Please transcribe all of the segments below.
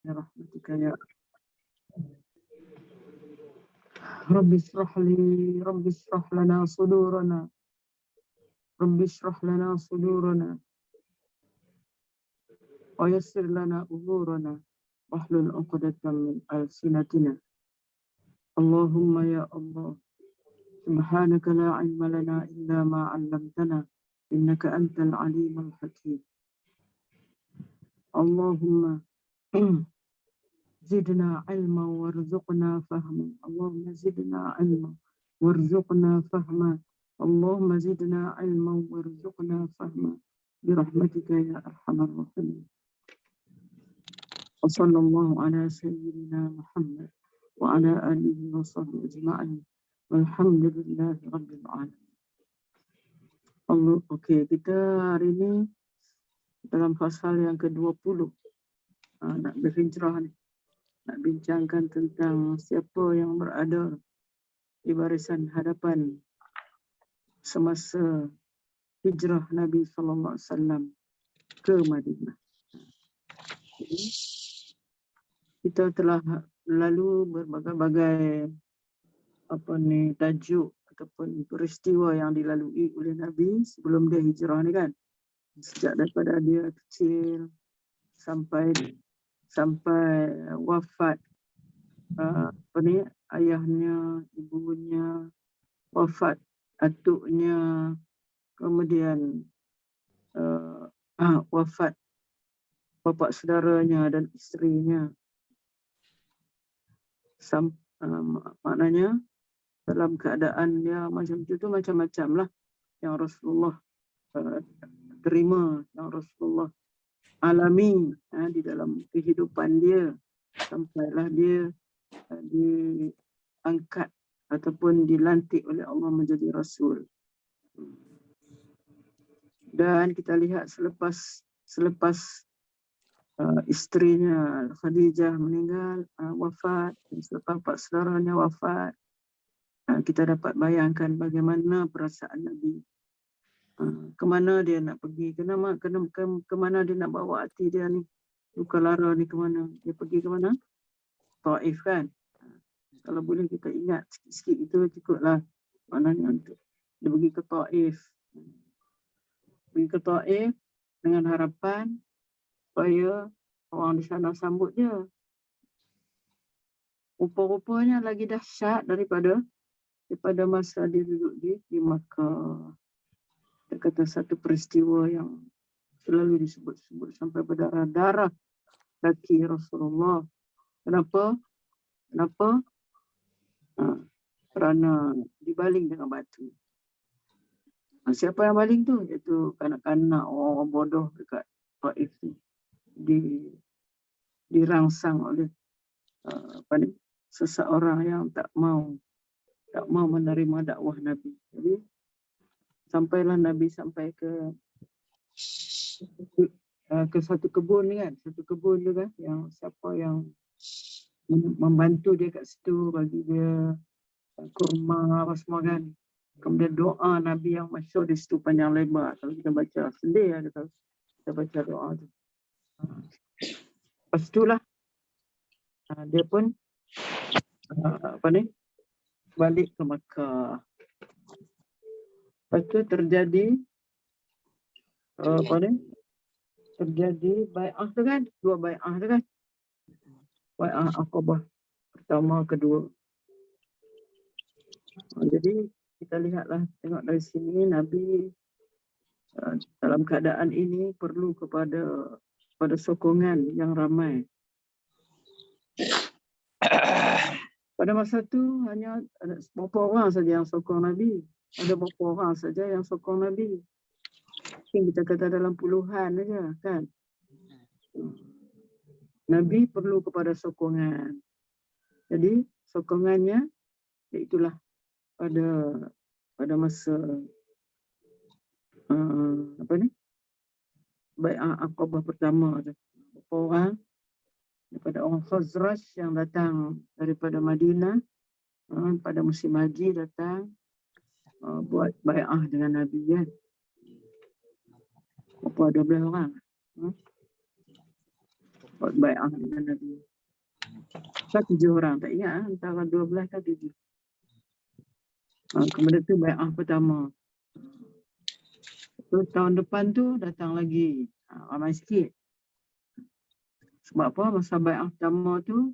برحمتك يا رب اشرح لنا صدورنا رب اشرح لنا صدورنا ويسر لنا أمورنا واحلل عقدة من ألسنتنا اللهم يا الله سبحانك لا علم لنا إلا ما علمتنا إنك أنت العليم الحكيم اللهم زدنا علما وارزقنا فهما اللهم زدنا علما وارزقنا فهما اللهم زدنا علما وارزقنا فهما برحمتك يا أرحم الراحمين وصلى الله على سيدنا محمد وعلى آله وصحبه أجمعين والحمد لله رب العالمين. Allah, okey, kita hari ini dalam pasal yang ke-20 nak berhijrah ni, nak bincangkan tentang siapa yang berada di barisan hadapan semasa hijrah Nabi SAW ke Madinah. Kita telah lalu berbagai-bagai tajuk ataupun peristiwa yang dilalui oleh Nabi sebelum dia hijrah ni kan. Sejak daripada dia kecil sampai wafat ayahnya, ibunya, wafat atuknya, kemudian wafat bapa saudaranya dan isterinya. Maknanya dalam keadaan dia macam itu macam-macam lah yang Rasulullah terima, yang Rasulullah alami di dalam kehidupan dia sampailah dia diangkat ataupun dilantik oleh Allah menjadi Rasul. Dan kita lihat selepas isterinya Khadijah meninggal, wafat, selepas empat saudaranya wafat, kita dapat bayangkan bagaimana perasaan Nabi. Kemana dia nak pergi, kemana dia nak bawa hati dia ni, luka lara ni kemana, dia pergi ke mana? Taif kan. Kalau boleh kita ingat sikit-sikit itu cukuplah maknanya untuk dia pergi ke Taif. Pergi ke Taif dengan harapan supaya orang di sana sambut dia. Rupa-rupanya lagi dahsyat daripada masa dia duduk di Makkah. Kita kata satu peristiwa yang selalu disebut-sebut sampai berdarah-darah kaki Rasulullah. Kenapa? Kerana dibaling dengan batu. Siapa yang baling tu? Iaitu kanak-kanak orang bodoh dekat Taif tu. Dirangsang oleh seseorang yang tak mau menerima dakwah Nabi. Jadi sampailah Nabi sampai ke satu kebun ni kan, yang siapa yang membantu dia kat situ, bagi dia kurma apa semua kan. Kemudian doa Nabi yang masyhur di situ panjang lebar. Kalau kita baca sedih ada kalau kita baca doa tu. Lepas itulah dia pun balik ke Makkah. Lepas tu terjadi bai'ah tu kan, dua bai'ah tu kan. Bai'ah Aqabah pertama, kedua. Jadi kita lihatlah, tengok dari sini Nabi dalam keadaan ini perlu kepada sokongan yang ramai. Pada masa tu hanya ada beberapa orang saja yang sokong Nabi. Ada beberapa orang saja yang sokong Nabi. Mungkin kita kata dalam puluhan saja kan. Nabi perlu kepada sokongan. Jadi sokongannya itulah pada masa Bai'ah Aqabah pertama tu. Beberapa orang daripada orang Khazraj yang datang daripada Madinah pada musim haji datang buat bai'ah dengan Nabi kan. Berapa 12 orang buat bai'ah dengan Nabi. 7 orang, tak ingat antara 12 atau 7. Kemudian tu bai'ah pertama. So, tahun depan tu datang lagi, ramai sikit. Sebab apa? Masa bai'ah pertama tu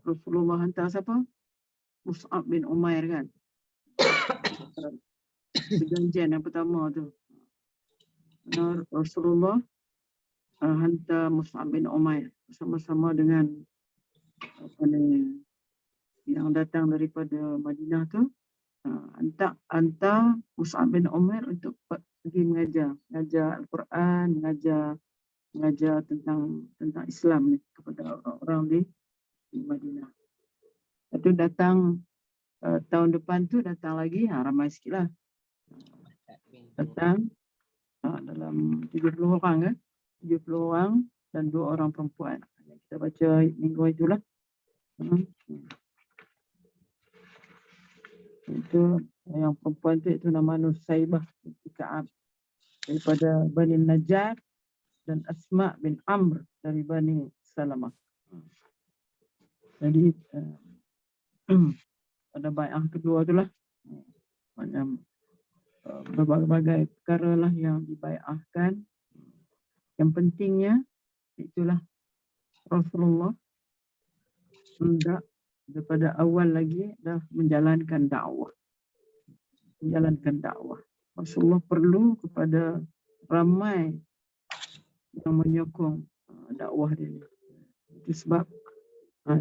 Rasulullah hantar siapa? Mus'ab bin Umair kan. Perjanjian yang pertama tu. Rasulullah hantar Mus'ab bin Umair bersama-sama dengan apa ni, yang datang daripada Madinah tu, hantar Mus'ab bin Umair untuk pergi mengajar Al-Quran, mengajar tentang Islam ni kepada orang-orang di Madinah. Lepas tu datang tahun depan tu datang lagi, ramai sikit lah. Datang dalam 70 orang 70 orang dan 2 orang perempuan. Kita baca minggu itulah. Itu yang perempuan tu itu nama Nusaibah binti Ka'ab daripada Bani Najjar dan Asma bin Amr dari Bani Salamah. Jadi pada bai'ah kedua itulah macam berbagai perkara lah yang dibai'ahkan. Yang pentingnya itulah Rasulullah hendak daripada awal lagi dah menjalankan dakwah. Rasulullah perlu kepada ramai yang menyokong dakwah dia. Itu sebab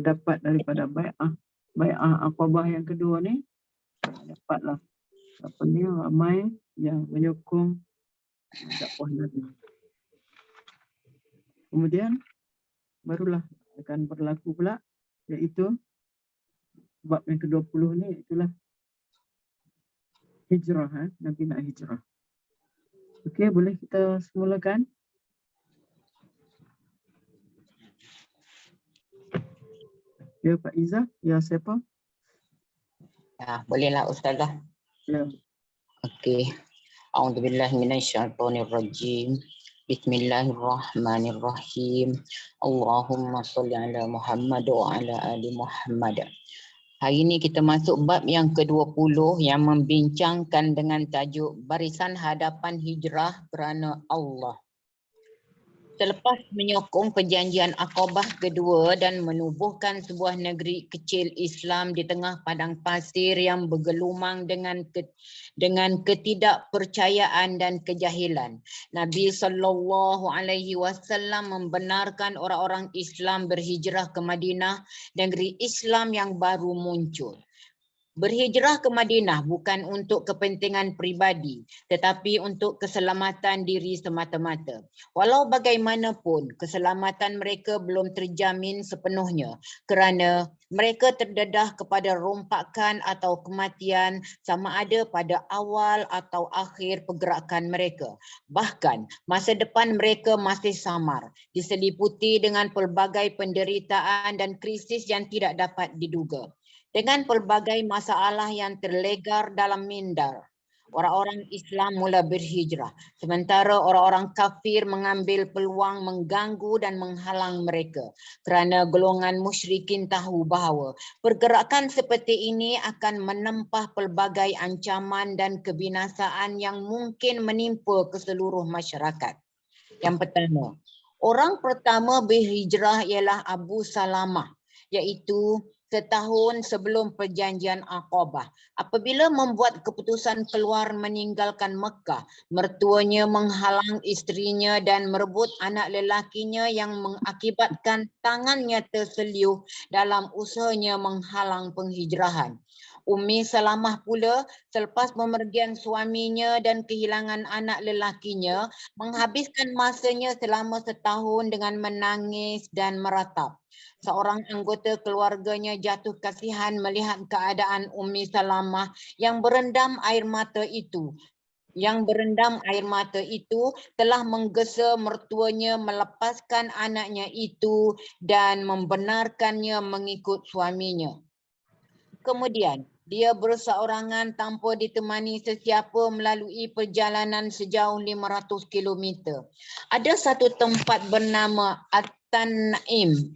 dapat daripada bai'ah Aqabah yang kedua ni, dapatlah ramai yang menyokong dakwah Nabi. Kemudian barulah akan berlaku pula, iaitu bab yang ke-20 ni, itulah hijrah. Nabi nak hijrah. Okey, boleh kita semulakan? Ya, Pak Izzah. Ya, siapa? Ya, bolehlah Ustazah. Ya. Okey. A'udzubillahi minasyaitonirrajim. Bismillahirrahmanirrahim. Allahumma shalli ala Muhammad wa ala ali Muhammad. Hari ini kita masuk bab yang ke-20 yang membincangkan dengan tajuk barisan hadapan hijrah kerana Allah. Selepas menyokong perjanjian Aqabah kedua dan menubuhkan sebuah negeri kecil Islam di tengah padang pasir yang bergelumang dengan ketidakpercayaan dan kejahilan, Nabi SAW membenarkan orang-orang Islam berhijrah ke Madinah, negeri Islam yang baru muncul. Berhijrah ke Madinah bukan untuk kepentingan pribadi, tetapi untuk keselamatan diri semata-mata. Walau bagaimanapun, keselamatan mereka belum terjamin sepenuhnya kerana mereka terdedah kepada rompakan atau kematian sama ada pada awal atau akhir pergerakan mereka. Bahkan, masa depan mereka masih samar, diseliputi dengan pelbagai penderitaan dan krisis yang tidak dapat diduga. Dengan pelbagai masalah yang terlegar dalam minda, orang-orang Islam mula berhijrah, sementara orang-orang kafir mengambil peluang mengganggu dan menghalang mereka. Kerana golongan musyrikin tahu bahawa pergerakan seperti ini akan menempah pelbagai ancaman dan kebinasaan yang mungkin menimpa keseluruh masyarakat. Yang pertama, orang pertama berhijrah ialah Abu Salamah, iaitu setahun sebelum perjanjian Aqabah. Apabila membuat keputusan keluar meninggalkan Mekah, mertuanya menghalang isterinya dan merebut anak lelakinya yang mengakibatkan tangannya terseliuh dalam usahanya menghalang penghijrahan. Ummi Salamah pula selepas pemergian suaminya dan kehilangan anak lelakinya, menghabiskan masanya selama setahun dengan menangis dan meratap. Seorang anggota keluarganya jatuh kasihan melihat keadaan Ummi Salamah yang berendam air mata itu. Telah menggesa mertuanya melepaskan anaknya itu dan membenarkannya mengikut suaminya. Kemudian, dia berseorangan tanpa ditemani sesiapa melalui perjalanan sejauh 500 km. Ada satu tempat bernama At-Tanaim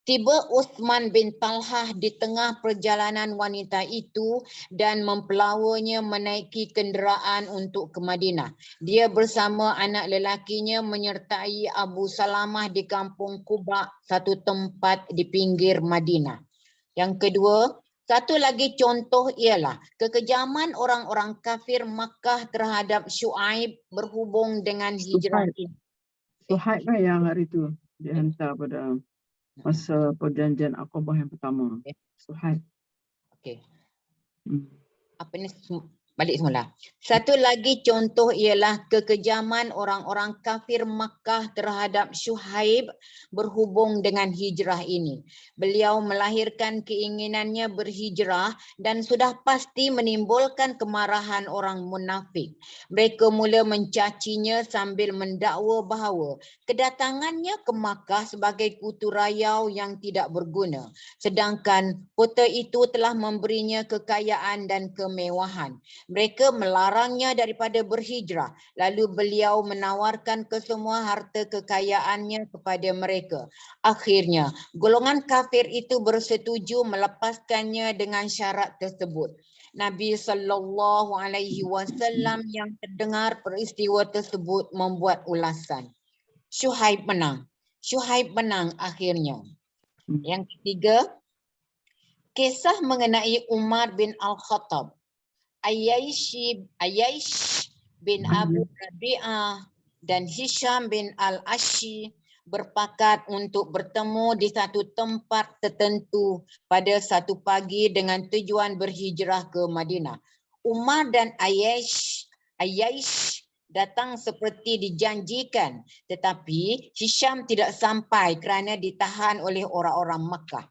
Tiba Uthman bin Talhah di tengah perjalanan wanita itu dan mempelawanya menaiki kenderaan untuk ke Madinah. Dia bersama anak lelakinya menyertai Abu Salamah di kampung Quba, satu tempat di pinggir Madinah. Yang kedua, satu lagi contoh ialah kekejaman orang-orang kafir Makkah terhadap Syuaib berhubung dengan hijrah ini. Suhaib kan yang hari itu dihantar pada masa perjanjian Aqabah yang pertama. Suhaib. Okey. Hmm. Apa ni, balik semula. Satu lagi contoh ialah kekejaman orang-orang kafir Makkah terhadap Syuaib berhubung dengan hijrah ini. Beliau melahirkan keinginannya berhijrah dan sudah pasti menimbulkan kemarahan orang munafik. Mereka mula mencacinya sambil mendakwa bahawa kedatangannya ke Makkah sebagai kutu rayau yang tidak berguna. Sedangkan kota itu telah memberinya kekayaan dan kemewahan. Mereka melarangnya daripada berhijrah. Lalu beliau menawarkan kesemua harta kekayaannya kepada mereka. Akhirnya, golongan kafir itu bersetuju melepaskannya dengan syarat tersebut. Nabi SAW yang terdengar peristiwa tersebut membuat ulasan. Syuaib menang. Syuaib menang akhirnya. Yang ketiga, kisah mengenai Umar bin Al-Khattab. Ayaish bin Abu Rabi'ah dan Hisham bin Al-Ashi berpakat untuk bertemu di satu tempat tertentu pada satu pagi dengan tujuan berhijrah ke Madinah. Umar dan Ayaish datang seperti dijanjikan, tetapi Hisham tidak sampai kerana ditahan oleh orang-orang Makkah.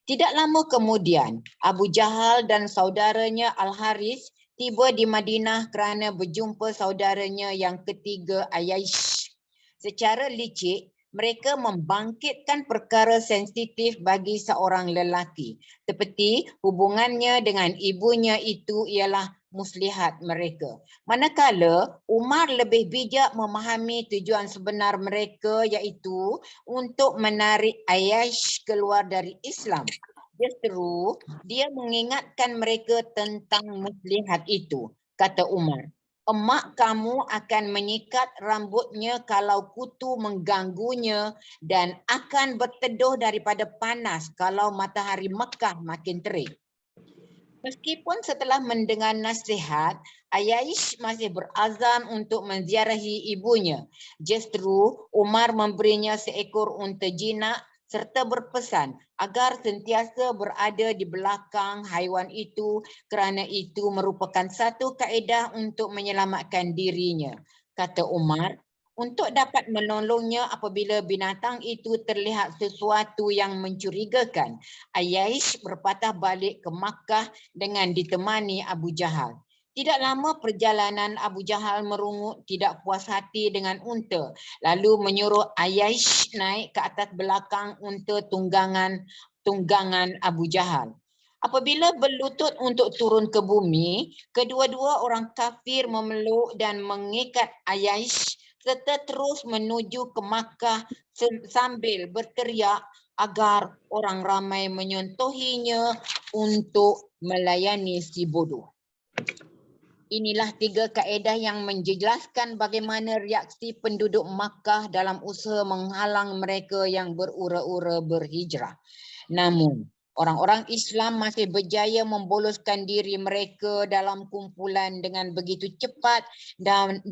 Tidak lama kemudian, Abu Jahal dan saudaranya Al-Haris tiba di Madinah kerana berjumpa saudaranya yang ketiga Ayaish. Secara licik, mereka membangkitkan perkara sensitif bagi seorang lelaki, seperti hubungannya dengan ibunya itu ialah muslihat mereka. Manakala Umar lebih bijak memahami tujuan sebenar mereka, iaitu untuk menarik Ayaish keluar dari Islam. Justru dia mengingatkan mereka tentang muslihat itu. Kata Umar, emak kamu akan menyikat rambutnya kalau kutu mengganggunya dan akan berteduh daripada panas kalau matahari Mekah makin terik. Meskipun setelah mendengar nasihat, Ayaish masih berazam untuk menziarahi ibunya. Justru Umar memberinya seekor unta jinak serta berpesan agar sentiasa berada di belakang haiwan itu kerana itu merupakan satu kaedah untuk menyelamatkan dirinya. Kata Umar, untuk dapat menolongnya apabila binatang itu terlihat sesuatu yang mencurigakan, Ayaish berpatah balik ke Makkah dengan ditemani Abu Jahal. Tidak lama perjalanan, Abu Jahal merungut tidak puas hati dengan unta, lalu menyuruh Ayaish naik ke atas belakang unta tunggangan Abu Jahal. Apabila berlutut untuk turun ke bumi, kedua-dua orang kafir memeluk dan mengikat Ayaish serta terus menuju ke Makkah sambil berteriak agar orang ramai menyentuhinya untuk melayani si bodoh. Inilah 3 kaedah yang menjelaskan bagaimana reaksi penduduk Makkah dalam usaha menghalang mereka yang berura-ura berhijrah. Namun, orang-orang Islam masih berjaya memboloskan diri mereka dalam kumpulan dengan begitu cepat dan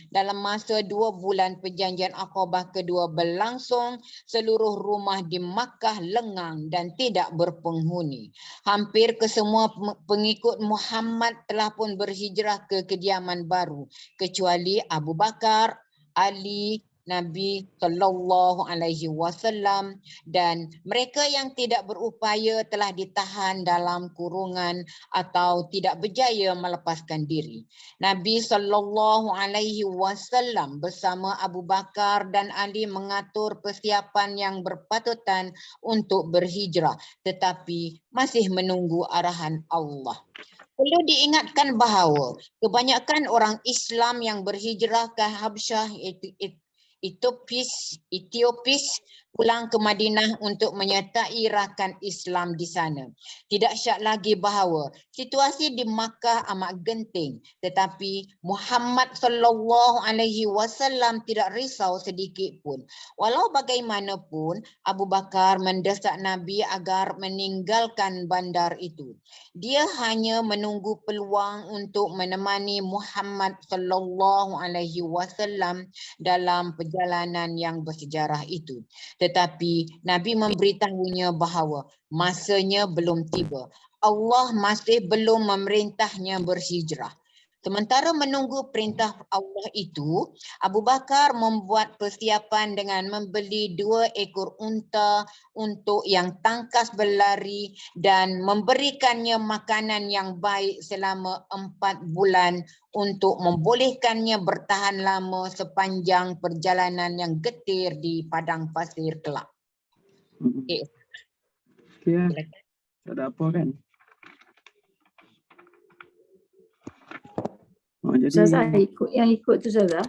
dalam masa 2 bulan perjanjian Aqabah kedua berlangsung, seluruh rumah di Makkah lengang dan tidak berpenghuni. Hampir kesemua pengikut Muhammad telah pun berhijrah ke kediaman baru, kecuali Abu Bakar, Ali, Nabi SAW, dan mereka yang tidak berupaya telah ditahan dalam kurungan atau tidak berjaya melepaskan diri. Nabi SAW bersama Abu Bakar dan Ali mengatur persiapan yang berpatutan untuk berhijrah, tetapi masih menunggu arahan Allah. Perlu diingatkan bahawa kebanyakan orang Islam yang berhijrah ke Habsyah Ethiopis pulang ke Madinah untuk menyertai rakan Islam di sana. Tidak syak lagi bahawa situasi di Makkah amat genting, tetapi Muhammad sallallahu alaihi wasallam tidak risau sedikit pun. Walau bagaimanapun, Abu Bakar mendesak Nabi agar meninggalkan bandar itu. Dia hanya menunggu peluang untuk menemani Muhammad sallallahu alaihi wasallam dalam perjalanan yang bersejarah itu. Tetapi Nabi memberitahunya bahawa masanya belum tiba. Allah masih belum memerintahnya berhijrah. Sementara menunggu perintah Allah itu, Abu Bakar membuat persiapan dengan membeli 2 ekor unta untuk yang tangkas berlari dan memberikannya makanan yang baik selama 4 bulan untuk membolehkannya bertahan lama sepanjang perjalanan yang getir di padang pasir kelak. Okey. Ya, Silakan. tak ada apa kan. Jadi Ustazah ikut tu Ustazah.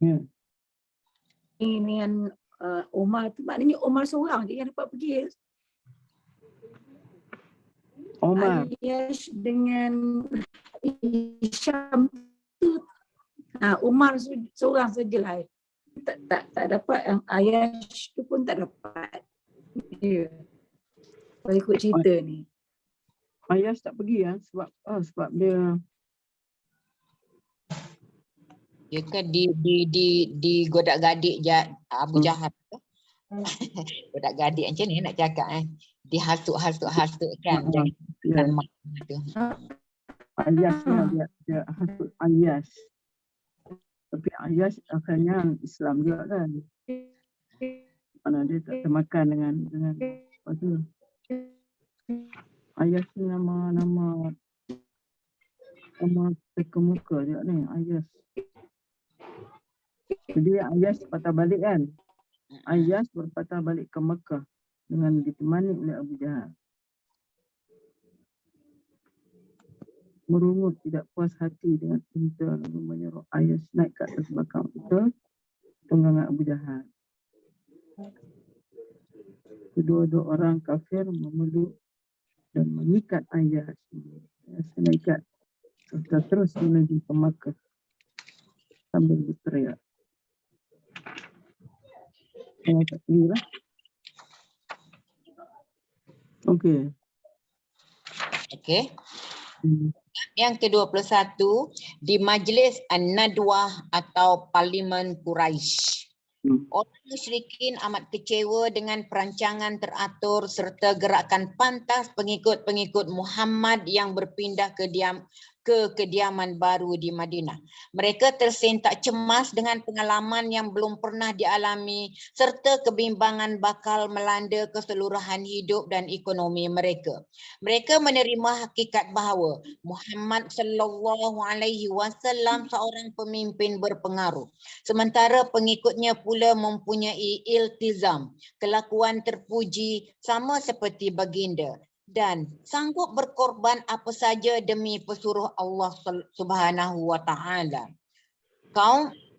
ya, Ini dengan Omar tu, maknanya Omar seorang je yang dapat pergi. Omar, Ayash dengan Hisham tu, Umar seorang sajalah. Tak dapat, yang Ayash tu pun tak dapat. Ya. Kalau ikut cerita ni. Ayas tak pergi ya sebab dia Dia kan di godak-gadik Abu Jahal. Godak-gadik macam ni nak cakap dihasut-hasut kan. ya, Jangan mak tu. Ayasnya dia hasut Ayas. Tapi Ayas akhirnya Islam juga kan. Mana dia tak termakan dengan apa tu. Ayas ni nama kemuka juga ni, Ayas. Jadi Ayas patah balik kan. Ayas berpatah balik ke Mekah dengan ditemani oleh Abu Jahal. Merungut tidak puas hati dengan unta lalu menyuruh Ayas naik ke atas belakang unta tunggangan Abu Jahal. Kedua-dua orang kafir memeluk dan mengikat Ayas. Ayas mengikat serta terus menuju ke Makkah sambil berteriak. Saya tak pergi lah. Okey. Okey. Yang ke-21 di Majlis An-Nadwah atau Parlimen Quraisy. Orang musyrikin amat kecewa dengan perancangan teratur serta gerakan pantas pengikut-pengikut Muhammad yang berpindah ke kediaman baru di Madinah. Mereka tersentak cemas dengan pengalaman yang belum pernah dialami serta kebimbangan bakal melanda keseluruhan hidup dan ekonomi mereka. Mereka menerima hakikat bahawa Muhammad sallallahu alaihi wasallam seorang pemimpin berpengaruh, sementara pengikutnya pula mempunyai iltizam, kelakuan terpuji sama seperti baginda, dan sanggup berkorban apa saja demi pesuruh Allah Subhanahu wa taala.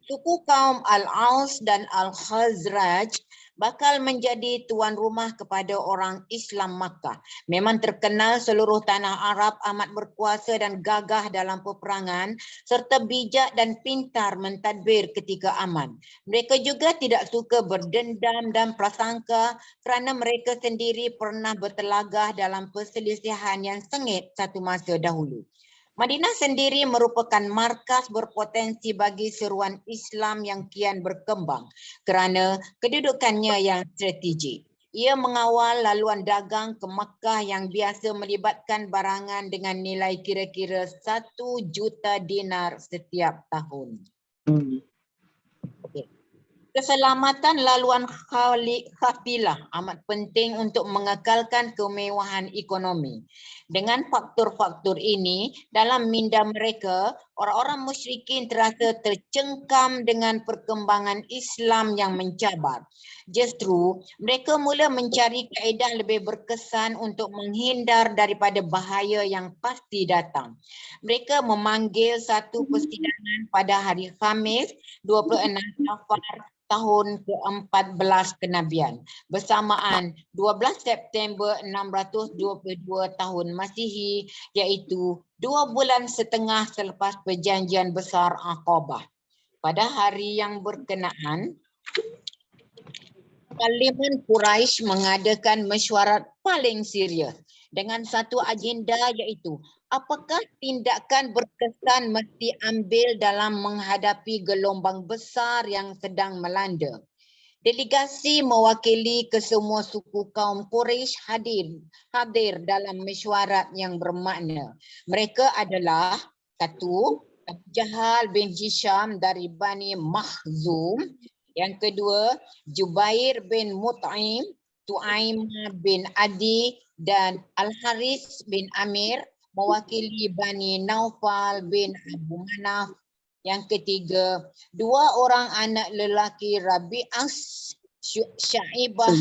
Suku kaum Al-Aus dan Al-Khazraj bakal menjadi tuan rumah kepada orang Islam Makkah. Memang terkenal seluruh tanah Arab amat berkuasa dan gagah dalam peperangan serta bijak dan pintar mentadbir ketika aman. Mereka juga tidak suka berdendam dan prasangka kerana mereka sendiri pernah bertelagah dalam perselisihan yang sengit satu masa dahulu. Madinah sendiri merupakan markas berpotensi bagi seruan Islam yang kian berkembang kerana kedudukannya yang strategik. Ia mengawal laluan dagang ke Makkah yang biasa melibatkan barangan dengan nilai kira-kira 1 juta dinar setiap tahun. Okay. Keselamatan laluan kafilah amat penting untuk mengekalkan kemewahan ekonomi. Dengan faktor-faktor ini, dalam minda mereka, Orang-orang musyrikin terasa tercengkam dengan perkembangan Islam yang mencabar. Justru mereka mula mencari kaedah lebih berkesan untuk menghindar daripada bahaya yang pasti datang. Mereka memanggil satu persidangan pada hari Khamis 26 Safar tahun ke-14 kenabian bersamaan 12 September 622 tahun Masihi, iaitu 2 bulan setengah selepas perjanjian besar Aqabah. Pada hari yang berkenaan, Parlimen Quraisy mengadakan mesyuarat paling serius dengan satu agenda, iaitu apakah tindakan berkesan mesti ambil dalam menghadapi gelombang besar yang sedang melanda. Delegasi mewakili kesemua suku kaum Quraisy hadir dalam mesyuarat yang bermakna. Mereka adalah satu, Abu Jahal bin Hisham dari Bani Makhzum. Yang kedua, Jubair bin Mut'im, Tu'aimah bin Adi dan Al-Haris bin Amir mewakili Bani Naufal bin Abu Manaf. Yang ketiga, 2 orang anak lelaki Rabi'ah Syaibah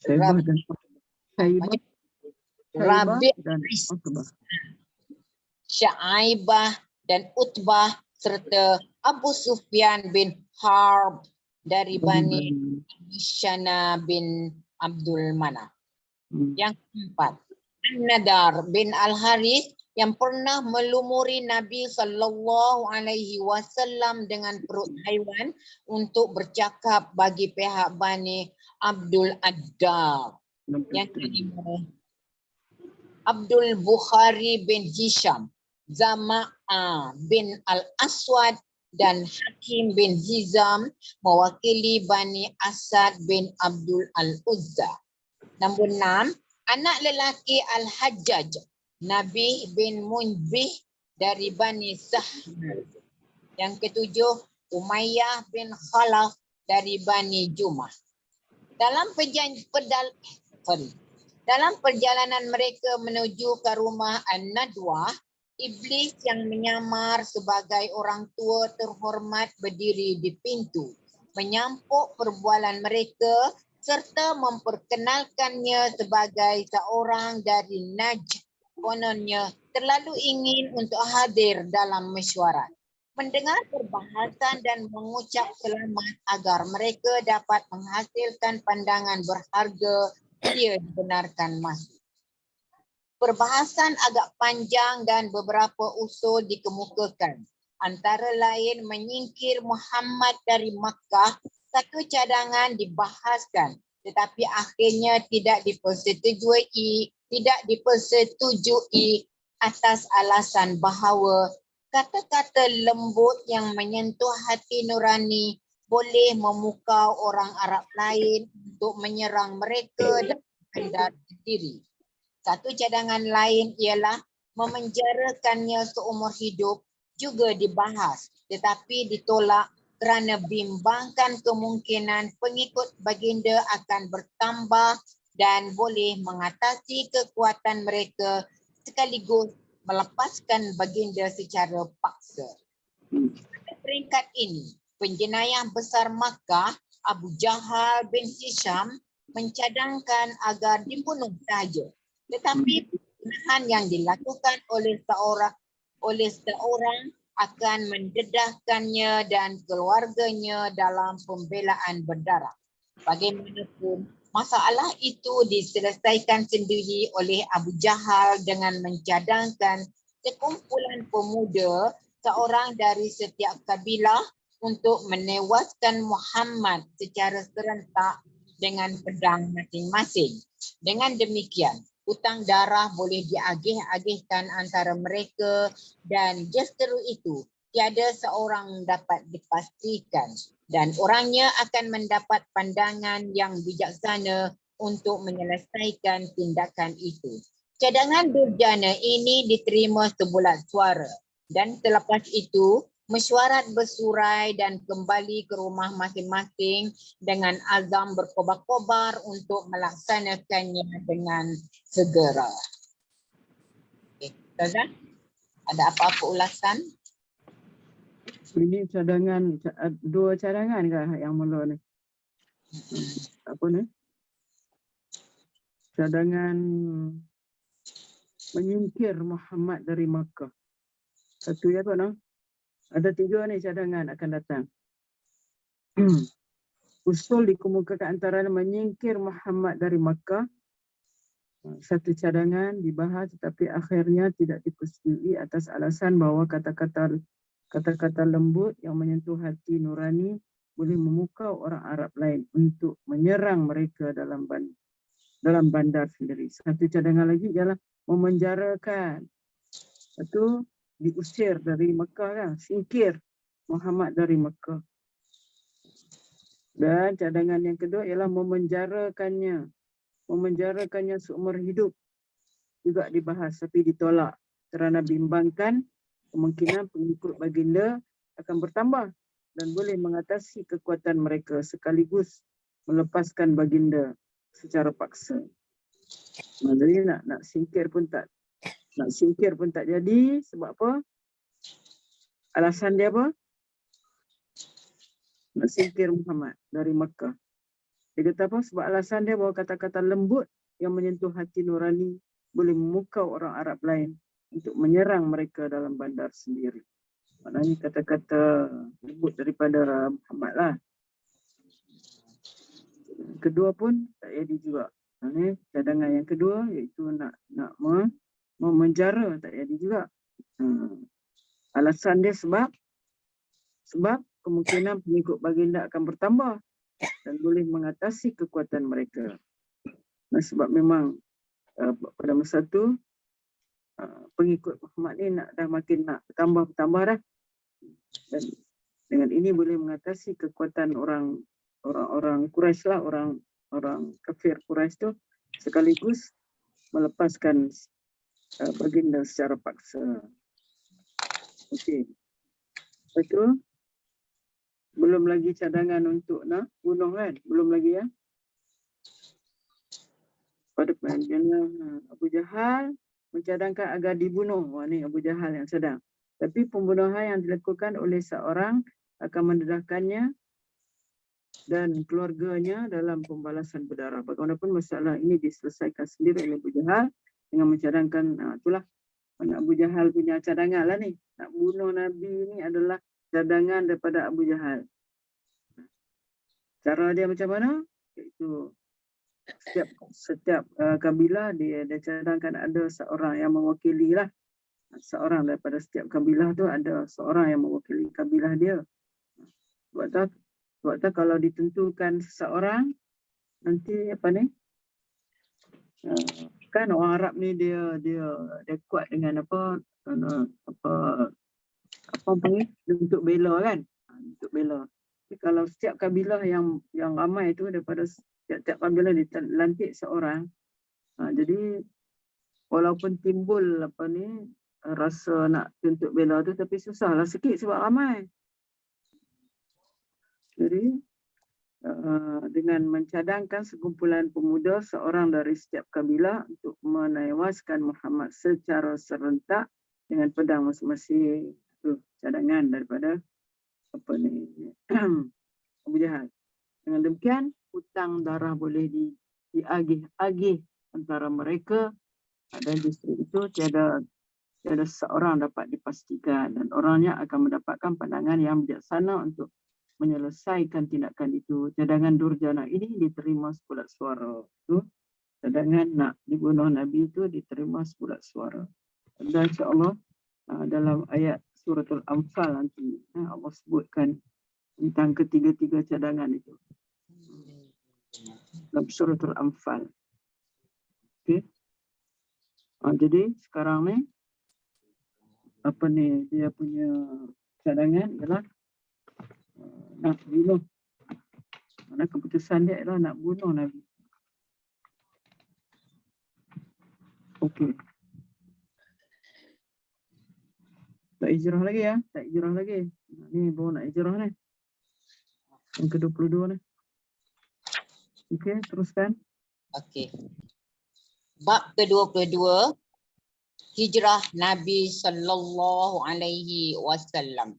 Syaibah dan Syaibah Rabi' dan Utbah. Syaibah dan Utbah serta Abu Sufyan bin Harb dari Bani Shana bin Abdul Manaf. Yang keempat, An-Nadar bin Al-Harith yang pernah melumuri Nabi SAW dengan perut haiwan untuk bercakap bagi pihak Bani Abdul Addar. Yang kelima, Abdul Bukhari bin Hisham, Zama'a bin Al-Aswad dan Hakim bin Hizam mewakili Bani Asad bin Abdul Al-Uzza. Nombor 6, anak lelaki Al-Hajjaj, Nabi bin Munbih dari Bani Sahm. Yang ketujuh, Umayyah bin Khalaf dari Bani Jumah. Dalam perjalanan mereka menuju ke rumah An-Nadwah, iblis yang menyamar sebagai orang tua terhormat berdiri di pintu, menyampuk perbualan mereka serta memperkenalkannya sebagai seorang dari Najd. Kononnya terlalu ingin untuk hadir dalam mesyuarat, mendengar perbahasan dan mengucap selamat agar mereka dapat menghasilkan pandangan berharga. Ia dibenarkan masuk. Perbahasan agak panjang dan beberapa usul dikemukakan. Antara lain menyingkir Muhammad dari Makkah. Satu cadangan dibahaskan tetapi akhirnya tidak dipersetujui atas alasan bahawa kata-kata lembut yang menyentuh hati nurani boleh memukau orang Arab lain untuk menyerang mereka dan menghindar diri. Satu cadangan lain ialah memenjarakannya seumur hidup juga dibahas tetapi ditolak kerana bimbangkan kemungkinan pengikut baginda akan bertambah dan boleh mengatasi kekuatan mereka sekaligus melepaskan baginda secara paksa. Pada peringkat ini, penjenayah besar Makkah Abu Jahal bin Hisham mencadangkan agar dibunuh sahaja. Tetapi pembunuhan yang dilakukan oleh seorang akan mendedahkannya dan keluarganya dalam pembelaan berdarah. Bagaimanapun, masalah itu diselesaikan sendiri oleh Abu Jahal dengan mencadangkan sekumpulan pemuda seorang dari setiap kabilah untuk menewaskan Muhammad secara serentak dengan pedang masing-masing. Dengan demikian, hutang darah boleh diagih-agihkan antara mereka dan justru itu tiada seorang dapat dipastikan dan orangnya akan mendapat pandangan yang bijaksana untuk menyelesaikan tindakan itu. Cadangan durjana ini diterima sebulat suara dan selepas itu mesyuarat bersurai dan kembali ke rumah masing-masing dengan azam berkobar-kobar untuk melaksanakannya dengan segera. Okey, Ustazah? Ada apa-apa ulasan? Ini cadangan, dua cadangan kah yang mula ni? Apa ni? Cadangan menyingkir Muhammad dari Makkah. Satu ya apa no? Ada 3 ni cadangan akan datang. Usul dikemukakan antara menyingkir Muhammad dari Makkah. Satu cadangan dibahas tetapi akhirnya tidak dipersetujui atas alasan bahawa kata-kata lembut yang menyentuh hati nurani boleh memukau orang Arab lain untuk menyerang mereka dalam bandar sendiri. Satu cadangan lagi ialah memenjarakan. Itu diusir dari Mekah kan, singkir Muhammad dari Mekah. Dan cadangan yang kedua ialah memenjarakannya seumur hidup juga dibahas tapi ditolak kerana bimbangkan kemungkinan pengikut baginda akan bertambah dan boleh mengatasi kekuatan mereka sekaligus melepaskan baginda secara paksa. Jadi nak singkir pun tak jadi. Sebab apa? Alasan dia apa? Nak singkir Muhammad dari Mekah. Dia kata apa? Sebab alasan dia bahawa kata-kata lembut yang menyentuh hati nurani boleh memukau orang Arab lain untuk menyerang mereka dalam bandar sendiri. Maknanya kata-kata lembut daripada Muhammad lah. Kedua pun tak jadi juga. Cadangan yang kedua iaitu nak memenjara tak jadi juga. Alasan dia sebab kemungkinan pengikut baginda akan bertambah dan boleh mengatasi kekuatan mereka. Sebab memang pada masa tu pengikut Muhammad ni dah makin nak bertambah dah. Dan dengan ini boleh mengatasi kekuatan orang Quraisy lah, orang kafir Quraisy tu, sekaligus melepaskan baginda secara paksa. Okey. Betul? Belum lagi cadangan untuk nak bunuh kan? Belum lagi ya? Pada penjana Abu Jahal mencadangkan agar dibunuh. Wah, ni Abu Jahal yang sedang. Tapi pembunuhan yang dilakukan oleh seorang akan mendedahkannya dan keluarganya dalam pembalasan berdarah. Bagaimanapun masalah ini diselesaikan sendiri oleh Abu Jahal dengan mencadangkan, itulah Abu Jahal punya cadangan lah ni. Nak bunuh Nabi ni adalah cadangan daripada Abu Jahal. Cara dia macam mana? Iaitu setiap kabilah dia cadangkan ada seorang yang mewakili lah. Seorang daripada setiap kabilah tu ada seorang yang mewakili kabilah dia. Sebab tu kalau ditentukan seseorang, nanti apa ni? Kan orang Arab ni dia kuat dengan apa panggil untuk bela kan? Untuk bela. Tapi kalau setiap kabilah yang ramai tu daripada setiap kabilah dilantik seorang, jadi walaupun timbul apa ni rasa nak tuntut bela tu, tapi susahlah sikit sebab ramai. Jadi dengan mencadangkan sekumpulan pemuda seorang dari setiap kabilah untuk menewaskan Muhammad secara serentak dengan pedang masing-masing. Itu cadangan daripada apa ni Abu Jahal. Dengan demikian hutang darah boleh diagih-agih antara mereka, dan justru itu tiada seorang dapat dipastikan dan orangnya akan mendapatkan pandangan yang bijaksana untuk menyelesaikan tindakan itu. Cadangan durjana ini diterima sebulat suara. Itu cadangan nak dibunuh Nabi itu diterima sebulat suara. Dan insya-Allah dalam ayat suratul Anfal nanti Allah sebutkan tentang ketiga-tiga cadangan itu. Dalam suratul Anfal. Okey. Jadi sekarang ni apa ni dia punya cadangan ialah nak bunuh. Mana keputusan dia ialah nak bunuh Nabi. Okey. Tak hijrah lagi ya? Tak hijrah lagi. Ni baru nak hijrah ni. Yang ke-22 ni. Okey, teruskan. Okey. Bab ke-22 hijrah Nabi sallallahu alaihi wasallam.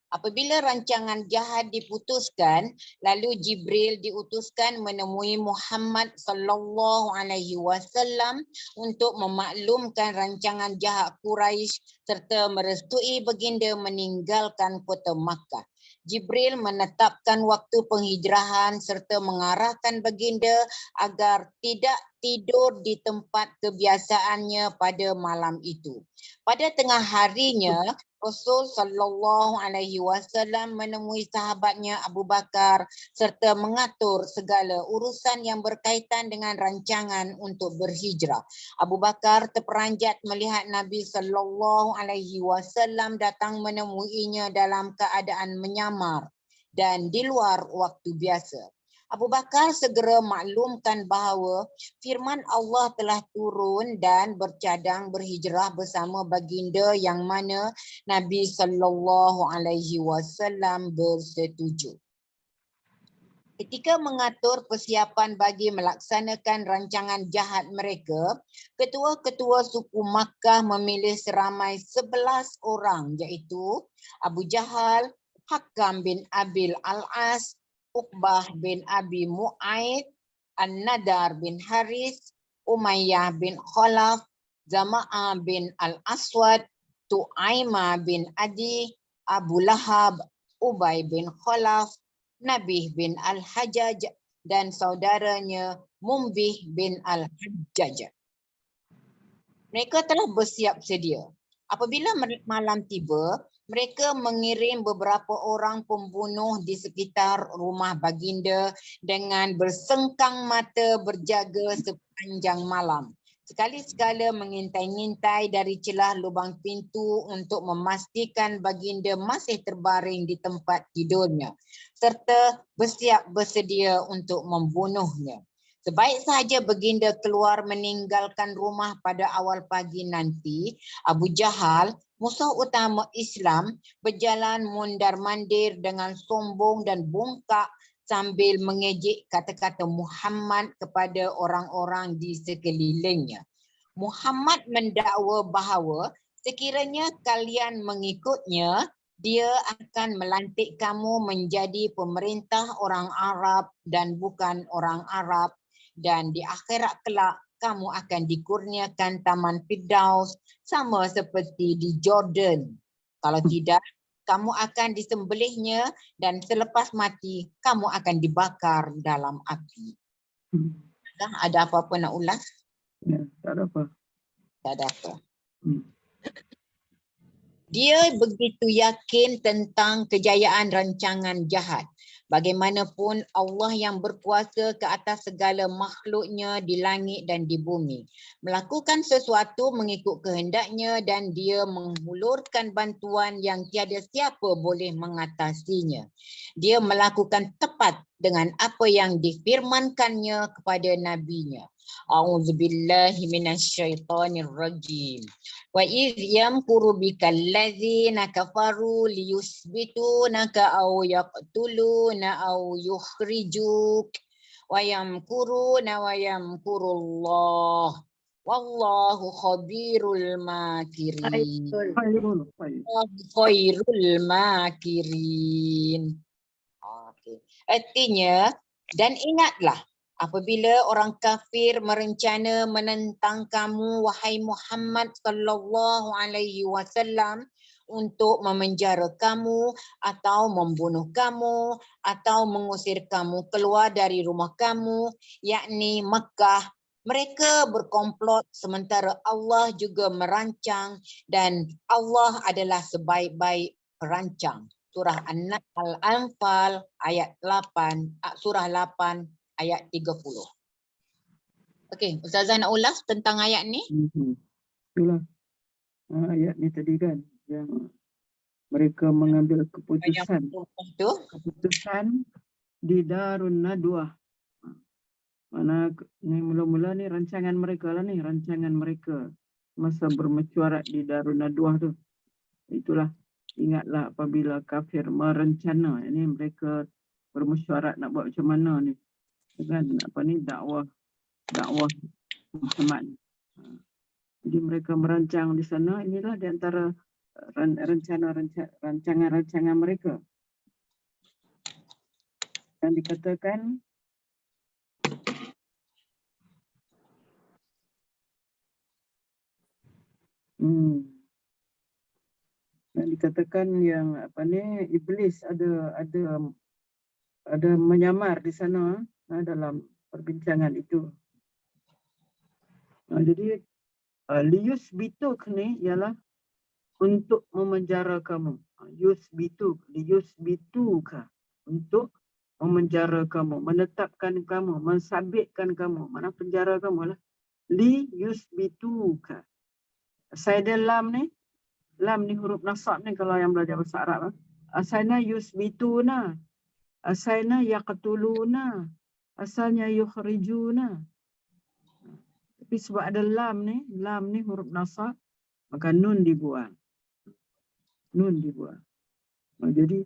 Apabila rancangan jahat diputuskan, lalu Jibril diutuskan menemui Muhammad sallallahu alaihi wasallam untuk memaklumkan rancangan jahat Quraisy serta merestui baginda meninggalkan kota Makkah. Jibril menetapkan waktu penghijrahan serta mengarahkan baginda agar tidak tidur di tempat kebiasaannya pada malam itu. Pada tengah harinya, Rasul sallallahu alaihi wasallam menemui sahabatnya Abu Bakar serta mengatur segala urusan yang berkaitan dengan rancangan untuk berhijrah. Abu Bakar terperanjat melihat Nabi sallallahu alaihi wasallam datang menemuinya dalam keadaan menyamar dan di luar waktu biasa. Abu Bakar segera maklumkan bahawa firman Allah telah turun dan bercadang berhijrah bersama baginda yang mana Nabi sallallahu alaihi wasallam bersetuju. Ketika mengatur persiapan bagi melaksanakan rancangan jahat mereka, ketua-ketua suku Makkah memilih seramai 11 orang iaitu Abu Jahal, Hakam bin Abil Al-As, Uqbah bin Abi Mu'aid, An-Nadar bin Haris, Umayyah bin Khalaf, Zama'ah bin Al-Aswad, Tu'aimah bin Adi, Abu Lahab, Ubay bin Khalaf, Nabih bin Al-Hajjaj dan saudaranya Mumbih bin Al-Hajjaj. Mereka telah bersiap sedia. Apabila malam tiba, mereka mengirim beberapa orang pembunuh di sekitar rumah baginda dengan bersengkang mata berjaga sepanjang malam. Sekali-sekala mengintai-ngintai dari celah lubang pintu untuk memastikan baginda masih terbaring di tempat tidurnya serta bersiap bersedia untuk membunuhnya. Sebaik sahaja baginda keluar meninggalkan rumah pada awal pagi nanti, Abu Jahal, musuh utama Islam, berjalan mondar-mandir dengan sombong dan bongkak sambil mengejek kata-kata Muhammad kepada orang-orang di sekelilingnya. Muhammad mendakwa bahawa sekiranya kalian mengikutnya, dia akan melantik kamu menjadi pemerintah orang Arab dan bukan orang Arab, dan di akhirat kelak kamu akan dikurniakan Taman Firdaus sama seperti di Jordan. Kalau tidak, kamu akan disembelihnya dan selepas mati, kamu akan dibakar dalam api. Ada apa-apa nak ulas? Ya, tak ada apa. Tak ada apa. Dia begitu yakin tentang kejayaan rancangan jahat. Bagaimanapun Allah yang berkuasa ke atas segala makhluknya di langit dan di bumi. Melakukan sesuatu mengikut kehendaknya dan dia menghulurkan bantuan yang tiada siapa boleh mengatasinya. Dia melakukan tepat dengan apa yang difirmankannya kepada nabinya. A'udzubillahi minasyaitonirrajim. Wa idh yamkuru bikal ladzina kafaru liyusbitunaka aw yaqtuluna aw yukhrijuk wa yamkurullah wallahu khabirul makirin. Khairul makirin. Okey. Artinya, dan ingatlah apabila orang kafir merencana menentang kamu wahai Muhammad sallallahu alaihi wasallam untuk memenjara kamu atau membunuh kamu atau mengusir kamu keluar dari rumah kamu, yakni Mekah, mereka berkomplot sementara Allah juga merancang dan Allah adalah sebaik-baik perancang. Surah Al-Anfal ayat 8, surah 8 ayat 30. Okey, Ustazah nak ulas tentang ayat ni? Itulah ayat ni tadi kan, yang mereka mengambil keputusan di Darun Nadwah. Mana ni mula-mula ni rancangan mereka lah ni, rancangan mereka masa bermesyuarat di Darun Nadwah tu. Itulah, ingatlah apabila kafir merencana, ini mereka bermesyuarat nak buat macam mana ni. Dengan apa ni, dakwah Muhammad. Jadi mereka merancang di sana, inilah di antara rancangan-rancangan mereka. Yang dikatakan yang apa ni, iblis ada menyamar di sana dalam perbincangan itu. Jadi lius bituk ni ialah untuk memenjara kamu. Lius bituka untuk memenjara kamu, menetapkan kamu, mensabitkan kamu. Mana penjara kamu lah. Lius bituka. Saya lam ni huruf nasab ni kalau yang belajar bahasa Arab. Asalnya yusbituna, asalnya yaqtuluna, asalnya yukhrijuna. Tapi sebab ada lam ni huruf nasab, maka nun dibuang. Jadi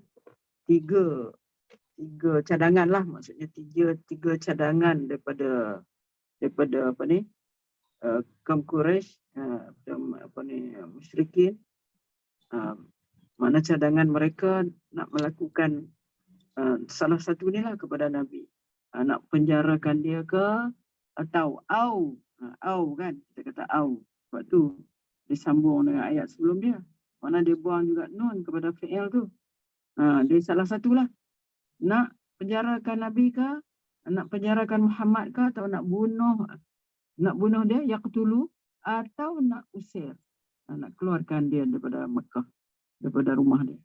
tiga cadangan lah, maksudnya tiga cadangan daripada apa ni, kaum Quraisy, musyrikin. Mana cadangan mereka nak melakukan salah satu ni lah kepada Nabi. Nak penjarakan dia ke, atau au kan, kita kata au. Sebab tu disambung dengan ayat sebelum dia. Mana dia buang juga nun kepada fi'il tu. Dia salah satulah. Nak penjarakan Nabi ke, nak penjarakan Muhammad ke, atau nak bunuh dia, yaqtulu, atau nak usir, nak keluarkan dia daripada Mekah, daripada rumah dia.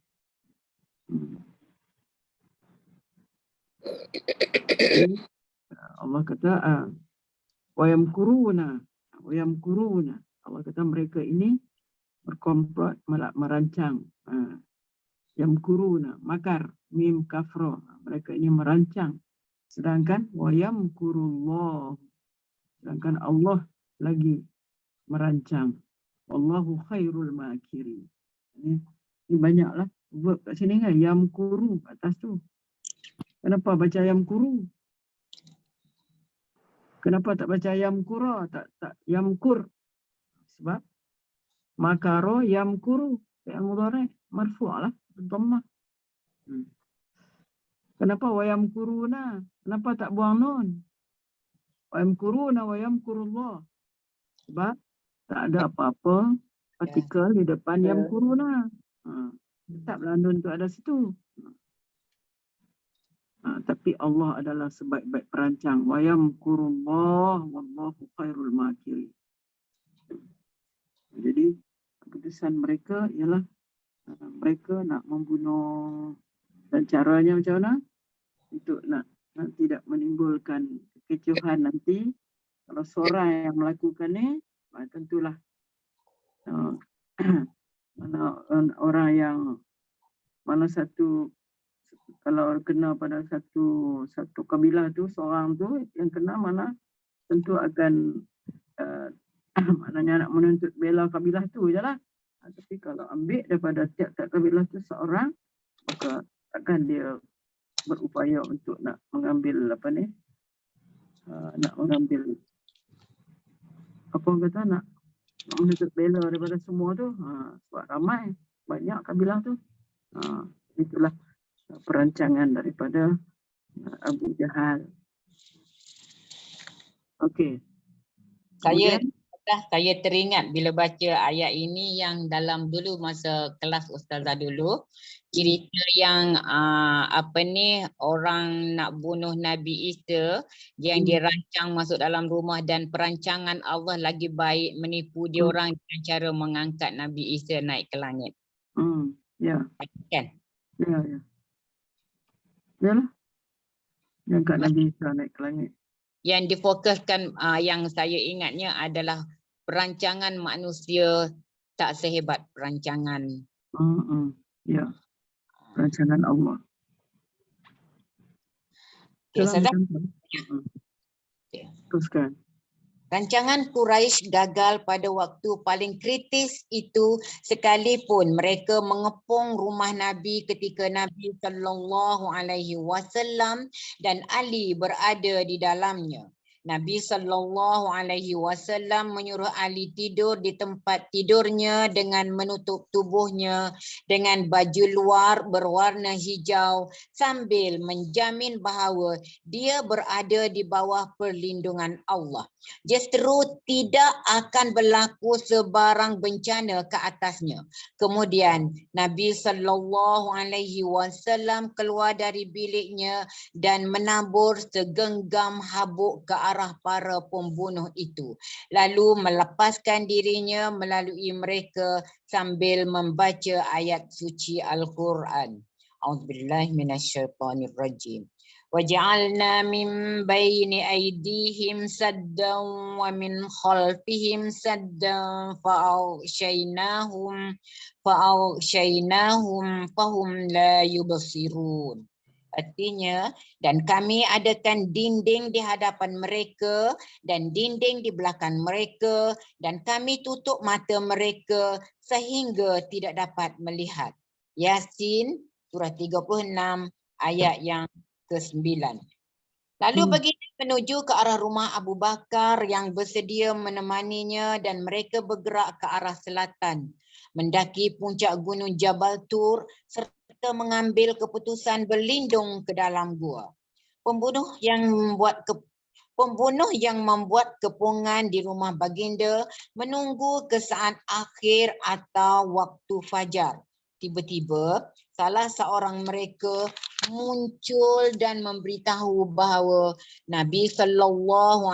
Allah kata wayamkuruna. Allah kata mereka ini berkomplot, merancang. Yamkuruna, makar, mim kafro. Mereka ini merancang. Sedangkan wayamkurullah, sedangkan Allah lagi merancang. Wallahu khairul makirin. Ini banyaklah verb kat sini kan, yamkuru kat atas tu. Kenapa baca yamkuru? Kenapa tak baca yamkura, tak yamkur? Sebab makaro yamkuru, fi'il mudhari' marfu' lah, dhammah. Kenapa wayamkuruna? Kenapa tak buang nun? Wayamkuruna wayamkurullah. Sebab tak ada apa-apa partikel di depan yamkuruna. Tetaplah nun tu ada situ. Tapi Allah adalah sebaik-baik perancang. Wayamkurullah wallahu khairul makirin. Jadi keputusan mereka ialah mereka nak membunuh, dan caranya macam mana? Untuk nak tidak menimbulkan kekecohan nanti. Kalau seorang yang melakukan ni, tentulah orang yang mana satu, kalau kena pada satu kabilah tu, seorang tu yang kena, mana tentu akan maknanya nak menuntut bela kabilah tu je lah. Tapi kalau ambil daripada tiap-tiap kabilah tu seorang, maka takkan dia berupaya untuk nak mengambil apa ni, nak mengambil apa orang kata, nak menuntut bela daripada semua tu. Sebab ramai, banyak kabilah tu. Itulah perancangan daripada Abu Jahal. Okey. Saya teringat bila baca ayat ini yang dalam dulu masa kelas Ustazah dulu, cerita yang orang nak bunuh Nabi Isa yang dia rancang masuk dalam rumah, dan perancangan Allah lagi baik menipu dia orang dengan cara mengangkat Nabi Isa naik ke langit. Ya. Kan? Ya. Yalah. Yang kat Nabi Isa naik ke langit. Yang difokuskan, yang saya ingatnya adalah perancangan manusia tak sehebat perancangan. Ya. Perancangan Allah. Teruskan. Rancangan Quraisy gagal pada waktu paling kritis itu, sekalipun mereka mengepung rumah Nabi ketika Nabi SAW dan Ali berada di dalamnya. Nabi SAW menyuruh Ali tidur di tempat tidurnya dengan menutup tubuhnya dengan baju luar berwarna hijau sambil menjamin bahawa dia berada di bawah perlindungan Allah. Justru tidak akan berlaku sebarang bencana ke atasnya. Kemudian Nabi SAW keluar dari biliknya dan menabur segenggam habuk ke arah para pembunuh itu. Lalu melepaskan dirinya melalui mereka sambil membaca ayat suci Al-Quran. A'udzubillahi minasyaitonirrajim. وَجَعَلْنَا مِنْ بَيْنِ أَيْدِيهِمْ سَدًّا وَمِنْ خَلْفِهِمْ سَدًّا فَأَغْشَيْنَاهُمْ فَهُمْ لَا يُبْصِرُونَ. Artinya, dan kami adakan dinding di hadapan mereka dan dinding di belakang mereka dan kami tutup mata mereka sehingga tidak dapat melihat. Yasin surah 36 ayat yang ke-9. Lalu baginda menuju ke arah rumah Abu Bakar yang bersedia menemaninya dan mereka bergerak ke arah selatan, mendaki puncak gunung Jabal Tur serta mengambil keputusan berlindung ke dalam gua. Pembunuh yang membuat kepungan di rumah baginda menunggu ke saat akhir atau waktu fajar. Tiba-tiba salah seorang mereka muncul dan memberitahu bahawa Nabi SAW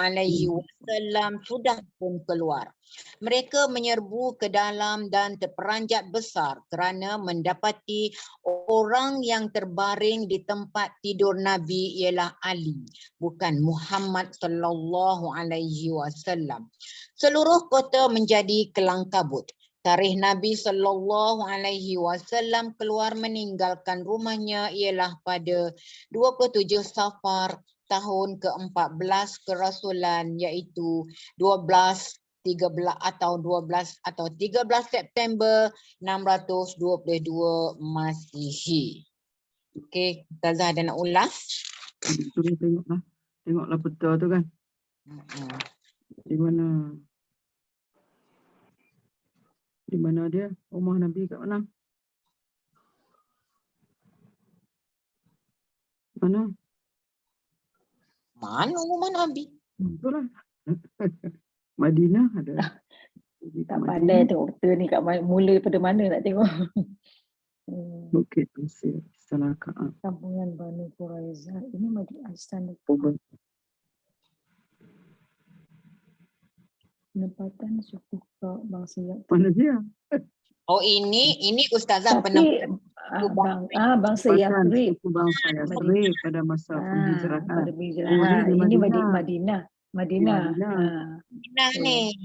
sudah pun keluar. Mereka menyerbu ke dalam dan terperanjat besar kerana mendapati orang yang terbaring di tempat tidur Nabi ialah Ali, bukan Muhammad SAW. Seluruh kota menjadi kelang kabut. Tarikh Nabi SAW keluar meninggalkan rumahnya ialah pada 27 Safar tahun ke-14 kerasulan iaitu 13 September 622 Masihi. Okey, Ustazah ada nak ulas? Tengoklah peta tu kan. Di mana dia? Rumah Nabi kat mana? Mana? Mana rumah Nabi? Itulah. Madinah ada. Tak pandai tengok peta ni kat mula pada mana nak tengok. Bukit Mesir, Istana Kaab. Kampungan Banu Quraiza. Ini Madinah Istana Kaab. Penempatan suku bangsa yang Mana dia? Oh ini Ustazah tapi bangsa Penempatan Yathrib. suku bangsa Yathrib pada masa penghijrahan. Pada penghijrahan. di Ini Madinah. Madinah. Madinah ni.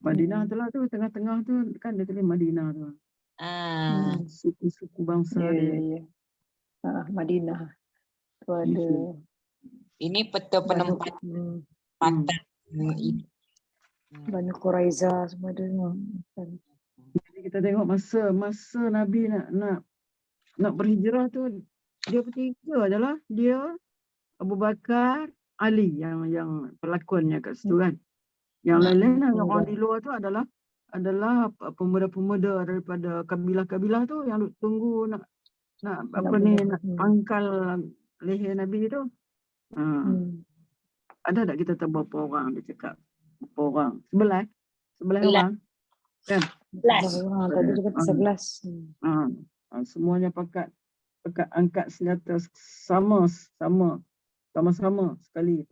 Madinah tu lah tu, tengah-tengah tu kan dia tulis Madinah tu. Suku-suku bangsa dia. Madinah. Tu ada. Ini peta penempatan Banu Quraiza semua ada. Jadi kita tengok masa Nabi nak berhijrah tu, dia bertiga adalah dia, Abu Bakar, Ali yang pelakonnya kat situ kan. Yang lain-lain yang orang di luar tu adalah pemuda-pemuda daripada kabilah-kabilah tu yang tunggu nak pangkal leher Nabi tu. Ada tak kita tahu berapa orang dia cakap? Berapa orang? 11 orang. Kan? 11 orang. Tadi dia kata 11. Semuanya pakat angkat senjata sama-sama sekali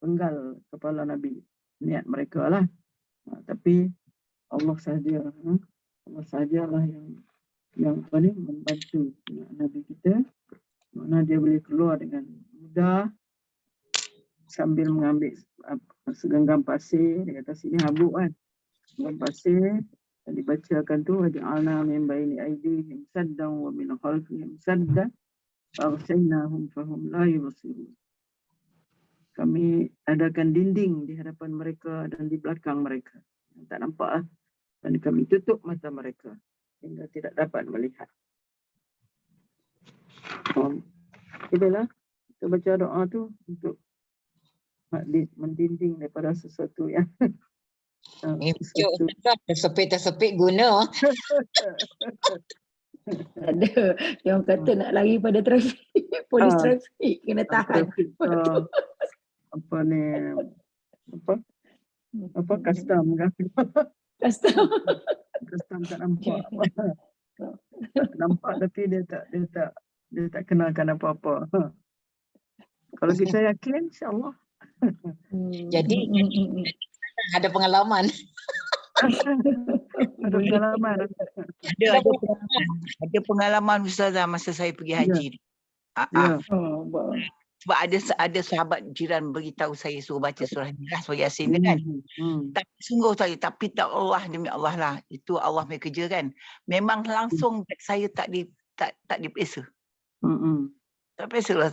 penggal kepala Nabi. Niat mereka lah. Tapi Allah sahajalah yang membantu Nabi kita. Mana dia boleh keluar dengan mudah sambil mengambil segenggam pasir. Dia kata sini habuk kan. Segenggam pasir. Dan dibacakan tu waja'alna min baini aydihim saddan wa min khalfihim saddan faghshaynahum fahum la yubsirun. Kami adakan dinding di hadapan mereka dan di belakang mereka. Tak nampak lah. Dan kami tutup mata mereka hingga tidak dapat melihat. Itulah kita baca doa tu untuk mendinding daripada sesuatu yang Cuk, tersepit-tersepit guna. Ada yang kata nak lari pada trafik, polis trafik kena tahan. traffic apa ni, apa custom kan. Custom tak nampak tak nampak, tapi dia tak kenalkan apa-apa. Kalau kita yakin, insya-Allah. Jadi ada pengalaman. Ada pengalaman. Ada pengalaman Ustazah masa saya pergi haji. Ya. Sebab ada sahabat jiran beritahu saya suruh baca surah Ikhlas bagi Yasin kan. Tapi sungguh saya, tapi tak Allah, demi Allah lah. Itu Allah punya kerja kan. Memang langsung saya tak diperiksa. Tak periksa lah.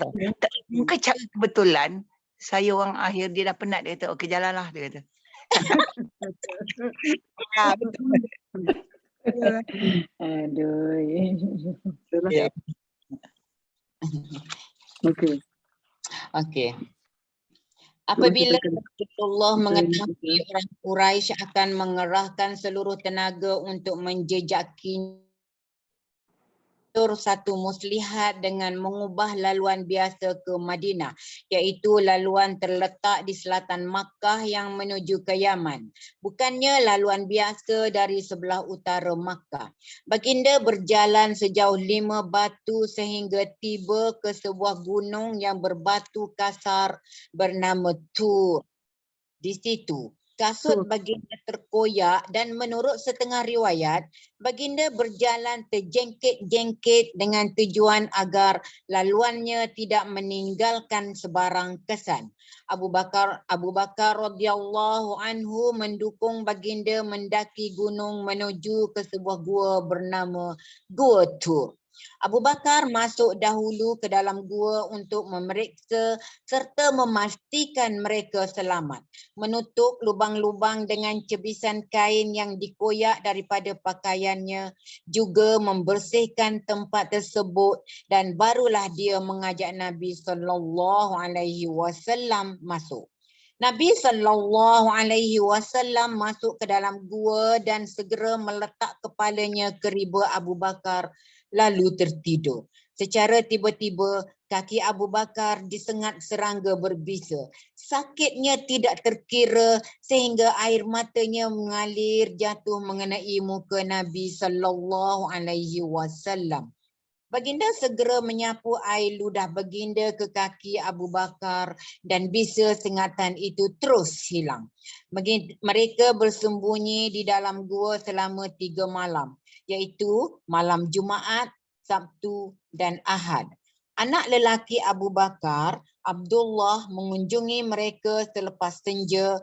Mungkin cara kebetulan saya orang akhir dia dah penat, dia kata okey jalanlah, dia kata. Betul. Aduh. Ya. Okey. Okey. Apabila Rasulullah mengetahui orang Quraisy akan mengerahkan seluruh tenaga untuk menjejaki satu muslihat dengan mengubah laluan biasa ke Madinah, iaitu laluan terletak di selatan Makkah yang menuju ke Yaman. Bukannya laluan biasa dari sebelah utara Makkah. Baginda berjalan sejauh 5 batu sehingga tiba ke sebuah gunung yang berbatu kasar bernama Tur. Di situ kasut baginda terkoyak dan menurut setengah riwayat, baginda berjalan terjengkit-jengkit dengan tujuan agar laluannya tidak meninggalkan sebarang kesan. Abu Bakar radhiyallahu anhu mendukung baginda mendaki gunung menuju ke sebuah gua bernama Gua Tur. Abu Bakar masuk dahulu ke dalam gua untuk memeriksa serta memastikan mereka selamat. Menutup lubang-lubang dengan cebisan kain yang dikoyak daripada pakaiannya, juga membersihkan tempat tersebut, dan barulah dia mengajak Nabi SAW masuk. Nabi SAW masuk ke dalam gua dan segera meletak kepalanya ke riba Abu Bakar lalu tertidur. Secara tiba-tiba kaki Abu Bakar disengat serangga berbisa. Sakitnya tidak terkira sehingga air matanya mengalir jatuh mengenai muka Nabi SAW. Baginda segera menyapu air ludah baginda ke kaki Abu Bakar dan bisa sengatan itu terus hilang. Mereka bersembunyi di dalam gua selama 3 malam, iaitu malam Jumaat, Sabtu dan Ahad. Anak lelaki Abu Bakar, Abdullah, mengunjungi mereka selepas senja.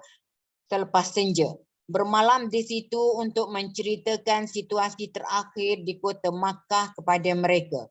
Bermalam di situ untuk menceritakan situasi terakhir di kota Makkah kepada mereka.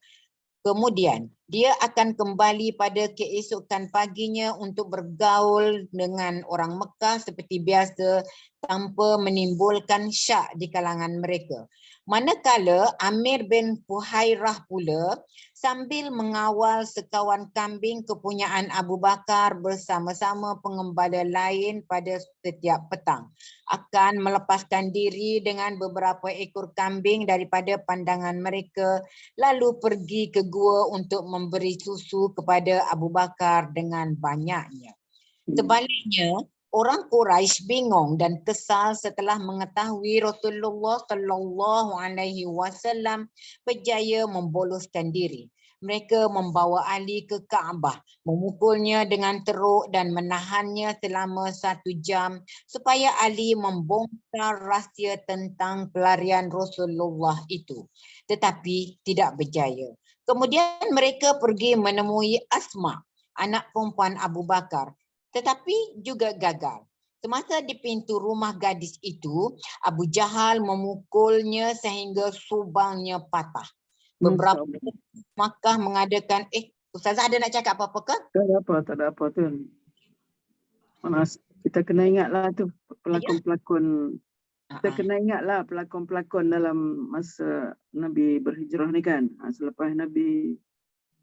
Kemudian, dia akan kembali pada keesokan paginya untuk bergaul dengan orang Mekah seperti biasa tanpa menimbulkan syak di kalangan mereka. Manakala Amir bin Fuhairah pula sambil mengawal sekawan kambing kepunyaan Abu Bakar bersama-sama pengembala lain pada setiap petang, akan melepaskan diri dengan beberapa ekor kambing daripada pandangan mereka, lalu pergi ke gua untuk memberi susu kepada Abu Bakar dengan banyaknya. Sebaliknya, orang Quraisy bingung dan kesal setelah mengetahui Rasulullah SAW berjaya memboloskan diri. Mereka membawa Ali ke Kaabah, memukulnya dengan teruk dan menahannya selama 1 jam supaya Ali membongkar rahsia tentang pelarian Rasulullah itu. Tetapi tidak berjaya. Kemudian mereka pergi menemui Asma, anak perempuan Abu Bakar, tetapi juga gagal. Semasa di pintu rumah gadis itu, Abu Jahal memukulnya sehingga subangnya patah. Beberapa Makkah mengadakan, Ustazah ada nak cakap apa-apa ke? Tak ada apa tu. Mana kita kena ingatlah tu pelakon-pelakon. Kita kena ingatlah pelakon-pelakon dalam masa Nabi berhijrah ni kan. Selepas Nabi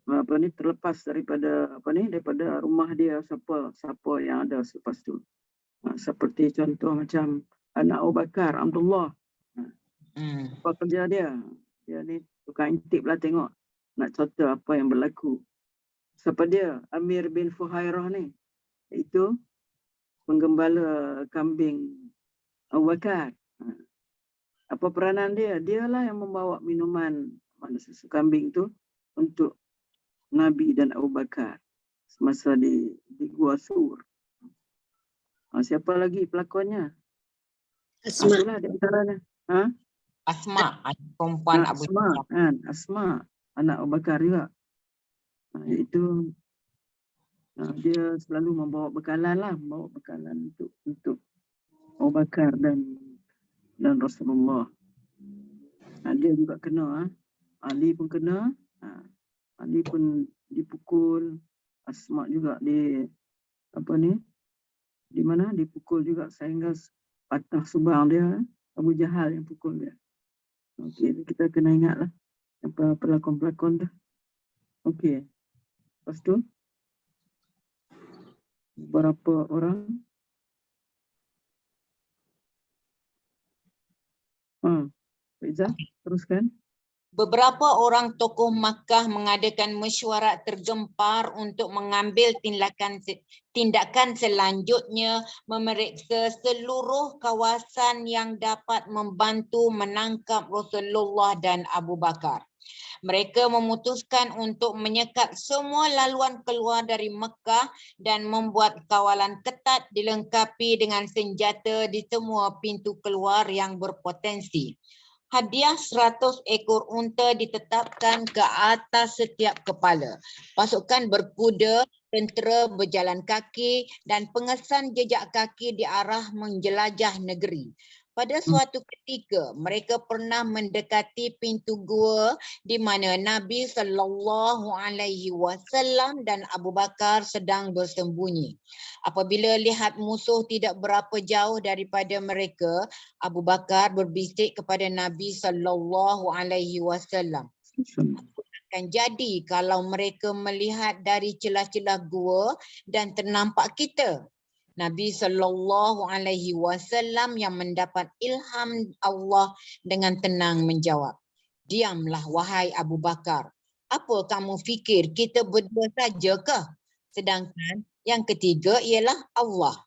terlepas daripada daripada rumah dia, siapa yang ada selepas tu. Seperti contoh macam anak Abu Bakar, Abdullah. Apa kerja dia? Dia ni tukang intip lah, tengok nak contoh apa yang berlaku. Siapa dia? Amir bin Fuhairah ni. Itu penggembala kambing Abu Bakar. Apa peranan dia? Dialah yang membawa minuman susu kambing tu untuk Nabi dan Abu Bakar semasa di Gua Sur. Siapa lagi pelakonnya? Asma. Itulah di antaranya. Asma, anak perempuan Abu Asma, Bakar. kan? Asma, anak Abu Bakar juga. Iaitu dia selalu membawa bekalan untuk Abu Bakar dan Rasulullah. Dia juga kena. Ali pun kena. Ali pun dipukul. Asma juga di mana dipukul juga sehingga patah subang dia. Abu Jahal yang pukul dia. Okey, kita kena ingatlah apa pelakon-pelakon tu. Okey. Lepas tu berapa orang? Izzah, teruskan. Beberapa orang tokoh Makkah mengadakan mesyuarat tergempar untuk mengambil tindakan selanjutnya, memeriksa seluruh kawasan yang dapat membantu menangkap Rasulullah dan Abu Bakar. Mereka memutuskan untuk menyekat semua laluan keluar dari Mekah dan membuat kawalan ketat dilengkapi dengan senjata di semua pintu keluar yang berpotensi. Hadiah 100 ekor unta ditetapkan ke atas setiap kepala. Pasukan berkuda, tentera berjalan kaki dan pengesan jejak kaki diarah menjelajah negeri. Pada suatu ketika, mereka pernah mendekati pintu gua di mana Nabi SAW dan Abu Bakar sedang bersembunyi. Apabila lihat musuh tidak berapa jauh daripada mereka, Abu Bakar berbisik kepada Nabi SAW. Akan jadi kalau mereka melihat dari celah-celah gua dan ternampak kita. Nabi SAW yang mendapat ilham Allah dengan tenang menjawab, "Diamlah wahai Abu Bakar. Apa kamu fikir kita berdua saja ke? Sedangkan yang ketiga ialah Allah.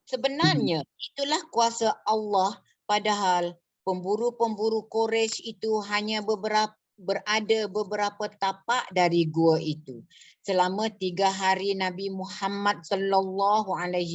Sebenarnya itulah kuasa Allah, padahal pemburu-pemburu Quraisy itu hanya berada beberapa tapak dari gua itu. Selama 3 hari Nabi Muhammad SAW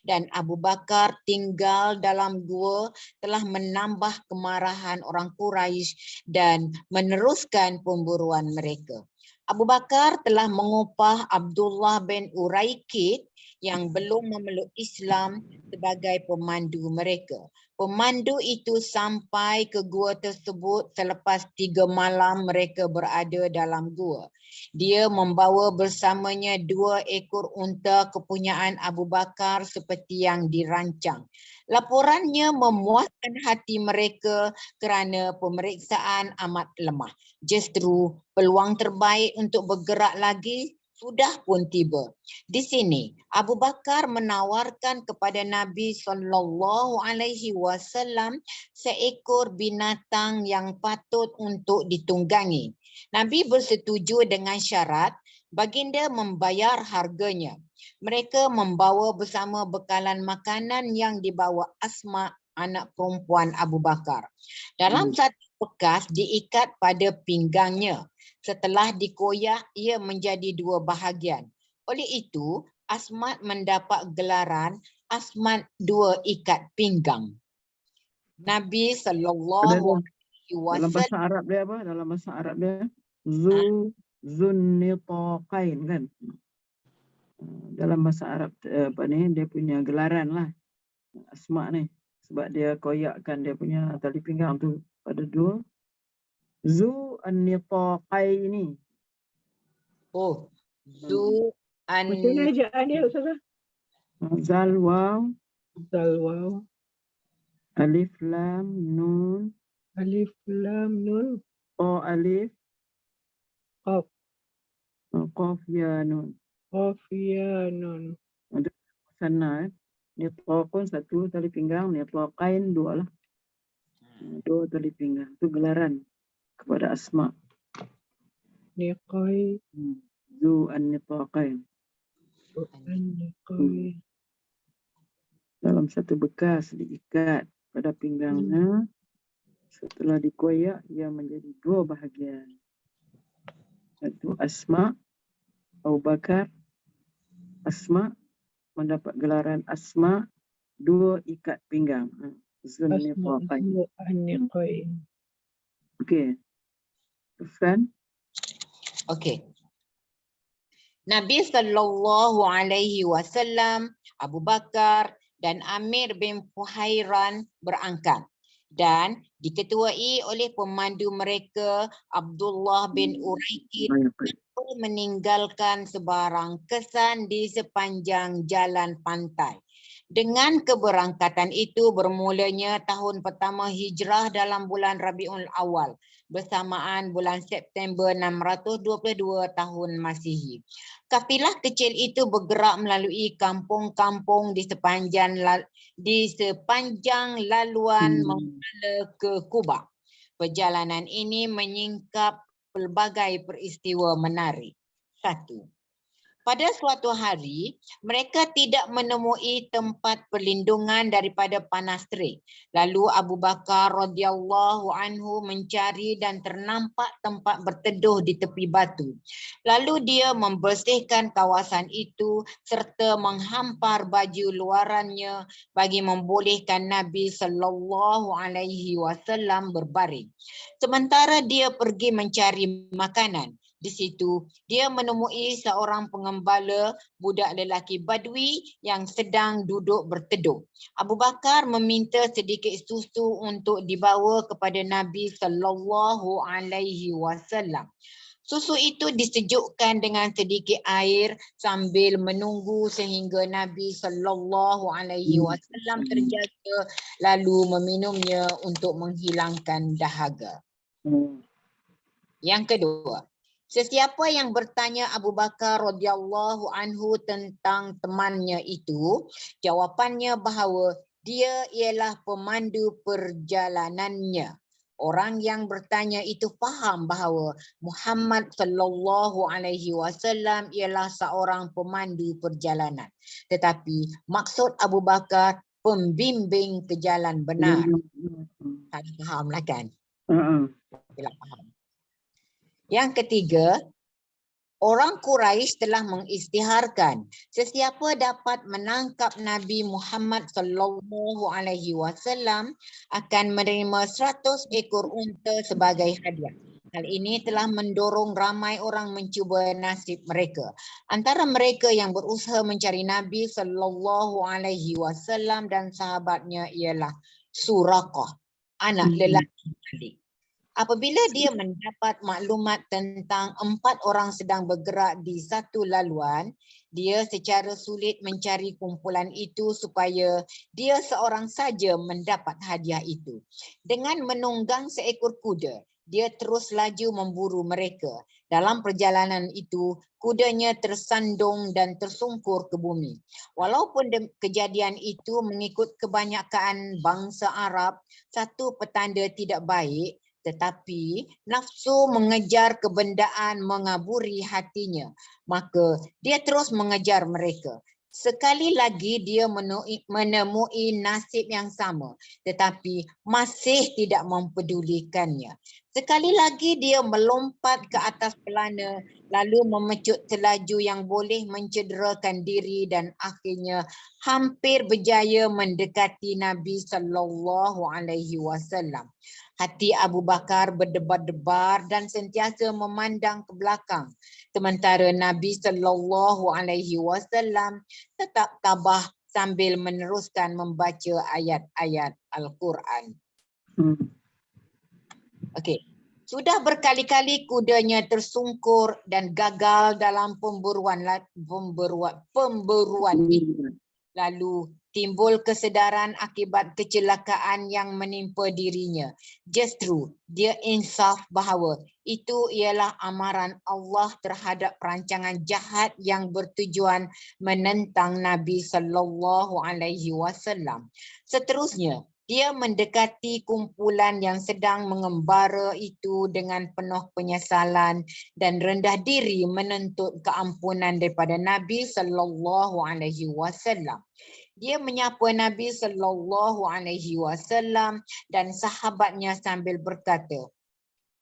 dan Abu Bakar tinggal dalam gua telah menambah kemarahan orang Quraisy dan meneruskan pemburuan mereka. Abu Bakar telah mengupah Abdullah bin Uraikid yang belum memeluk Islam sebagai pemandu mereka. Pemandu itu sampai ke gua tersebut selepas 3 malam mereka berada dalam gua. Dia membawa bersamanya 2 ekor unta kepunyaan Abu Bakar seperti yang dirancang. Laporannya memuaskan hati mereka kerana pemeriksaan amat lemah. Justru peluang terbaik untuk bergerak lagi sudah pun tiba. Di sini Abu Bakar menawarkan kepada Nabi SAW seekor binatang yang patut untuk ditunggangi. Nabi bersetuju dengan syarat baginda membayar harganya. Mereka membawa bersama bekalan makanan yang dibawa Asma, anak perempuan Abu Bakar. Dalam satu bekas diikat pada pinggangnya. Setelah dikoyak, ia menjadi 2 bahagian. Oleh itu, Asmat mendapat gelaran Asmat 2 ikat pinggang. Nabi SAW dalam bahasa Arab dia apa? Dalam bahasa Arab dia Zunnitaqain kan? Dalam bahasa Arab dia punya gelaran lah. Asma ni. Sebab dia koyakkan dia punya tali pinggang tu pada 2. Zu-an-nitaqaini. Oh, Macam mana ejaan dia Ustazah? Zal waw, Salwaw. alif lam nun, Alif lam nun. ta alif, Qaf. Qaf ya nun. Qaf ya nun. Ada sana nitlaqun satu tali pinggang, nitlaqain dua lah. Dua tali pinggang. Itu gelaran kepada asma. Niqai. Zu an-nitlaqain. Niqai. Dalam satu bekas diikat pada pinggangnya. Setelah dikoyak, ia menjadi dua bahagian. Satu Asma, Abu Bakar, Asma, mendapat gelaran Asma, dua ikat pinggang. Asma zu an-niqai. Okey. Teruskan. Okey. Nabi sallallahu alaihi wasallam, Abu Bakar dan Amir bin Fuhairan berangkat dan diketuai oleh pemandu mereka Abdullah bin Uraikid tanpa meninggalkan sebarang kesan di sepanjang jalan pantai. Dengan keberangkatan itu bermulanya tahun pertama hijrah dalam bulan Rabiul Awal bersamaan bulan September 622 tahun Masihi. Kafilah kecil itu bergerak melalui kampung-kampung di sepanjang laluan mengarah ke Kuba. Perjalanan ini menyingkap pelbagai peristiwa menarik. 1. Pada suatu hari, mereka tidak menemui tempat perlindungan daripada panas terik. Lalu Abu Bakar radhiyallahu anhu mencari dan ternampak tempat berteduh di tepi batu. Lalu dia membersihkan kawasan itu serta menghampar baju luarannya bagi membolehkan Nabi sallallahu alaihi wasallam berbaring. Sementara dia pergi mencari makanan. Di situ, dia menemui seorang pengembala budak lelaki Badui yang sedang duduk berteduh. Abu Bakar meminta sedikit susu untuk dibawa kepada Nabi sallallahu alaihi wasallam. Susu itu disejukkan dengan sedikit air sambil menunggu sehingga Nabi sallallahu alaihi wasallam terjaga lalu meminumnya untuk menghilangkan dahaga. Yang kedua, sesiapa yang bertanya Abu Bakar radhiyallahu anhu tentang temannya itu, jawapannya bahawa dia ialah pemandu perjalanannya. Orang yang bertanya itu faham bahawa Muhammad sallallahu alaihi wasallam ialah seorang pemandu perjalanan. Tetapi maksud Abu Bakar pembimbing ke jalan benar. Tak fahamlah kan? Tidak faham. Yang ketiga, orang Quraisy telah mengisytiharkan sesiapa dapat menangkap Nabi Muhammad sallallahu alaihi wasallam akan menerima 100 ekor unta sebagai hadiah. Hal ini telah mendorong ramai orang mencuba nasib mereka. Antara mereka yang berusaha mencari Nabi sallallahu alaihi wasallam dan sahabatnya ialah Suraqah, anak lelaki Malik. Apabila dia mendapat maklumat tentang 4 orang sedang bergerak di satu laluan, dia secara sulit mencari kumpulan itu supaya dia seorang saja mendapat hadiah itu. Dengan menunggang seekor kuda, dia terus laju memburu mereka. Dalam perjalanan itu, kudanya tersandung dan tersungkur ke bumi. Walaupun kejadian itu mengikut kebanyakan bangsa Arab, satu petanda tidak baik, tetapi nafsu mengejar kebendaan mengaburi hatinya. Maka dia terus mengejar mereka. Sekali lagi dia menemui nasib yang sama, tetapi masih tidak mempedulikannya. Sekali lagi dia melompat ke atas pelana, lalu memecut selaju yang boleh mencederakan diri dan akhirnya hampir berjaya mendekati Nabi sallallahu alaihi wasallam. Hati Abu Bakar berdebar-debar dan sentiasa memandang ke belakang. Sementara Nabi sallallahu alaihi wasallam tetap tabah sambil meneruskan membaca ayat-ayat Al-Quran. Okey. Sudah berkali-kali kudanya tersungkur dan gagal dalam pemburuan itu. Lalu timbul kesedaran akibat kecelakaan yang menimpa dirinya. Justru dia insaf bahawa itu ialah amaran Allah terhadap perancangan jahat yang bertujuan menentang Nabi sallallahu alaihi wasallam. Seterusnya, dia mendekati kumpulan yang sedang mengembara itu dengan penuh penyesalan dan rendah diri menuntut keampunan daripada Nabi sallallahu alaihi wasallam. Dia menyapa Nabi sallallahu alaihi wasallam dan sahabatnya sambil berkata,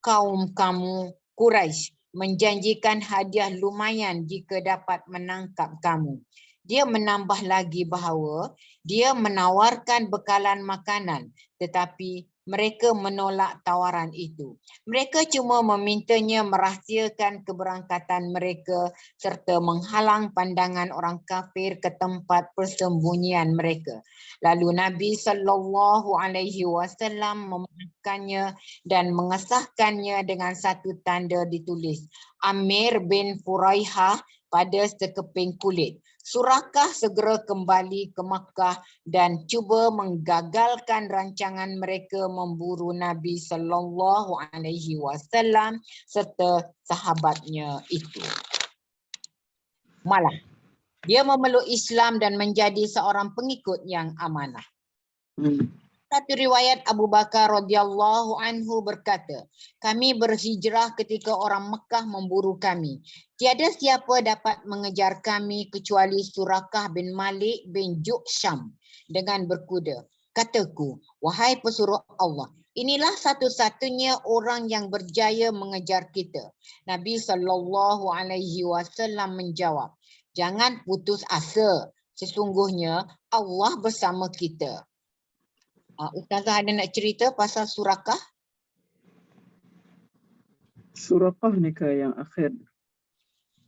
"Kaum kamu Quraisy menjanjikan hadiah lumayan jika dapat menangkap kamu." Dia menambah lagi bahawa dia menawarkan bekalan makanan, tetapi mereka menolak tawaran itu. Mereka cuma memintanya merahsiakan keberangkatan mereka serta menghalang pandangan orang kafir ke tempat persembunyian mereka. Lalu Nabi sallallahu alaihi wasallam memaafkannya dan mengesahkannya dengan satu tanda ditulis Amir bin Furaihah pada sekeping kulit. Surakah segera kembali ke Makkah dan cuba menggagalkan rancangan mereka memburu Nabi sallallahu alaihi wasallam serta sahabatnya itu. Malah dia memeluk Islam dan menjadi seorang pengikut yang amanah. Satu riwayat Abu Bakar radhiyallahu anhu berkata, kami berhijrah ketika orang Mekah memburu kami. Tiada siapa dapat mengejar kami kecuali Surakah bin Malik bin Ju'sham dengan berkuda. Kataku, wahai pesuruh Allah, inilah satu-satunya orang yang berjaya mengejar kita. Nabi sallallahu alaihi wasallam menjawab, jangan putus asa. Sesungguhnya Allah bersama kita. Ustazah ada nak cerita pasal Surakah? Surakah ni ke yang akhir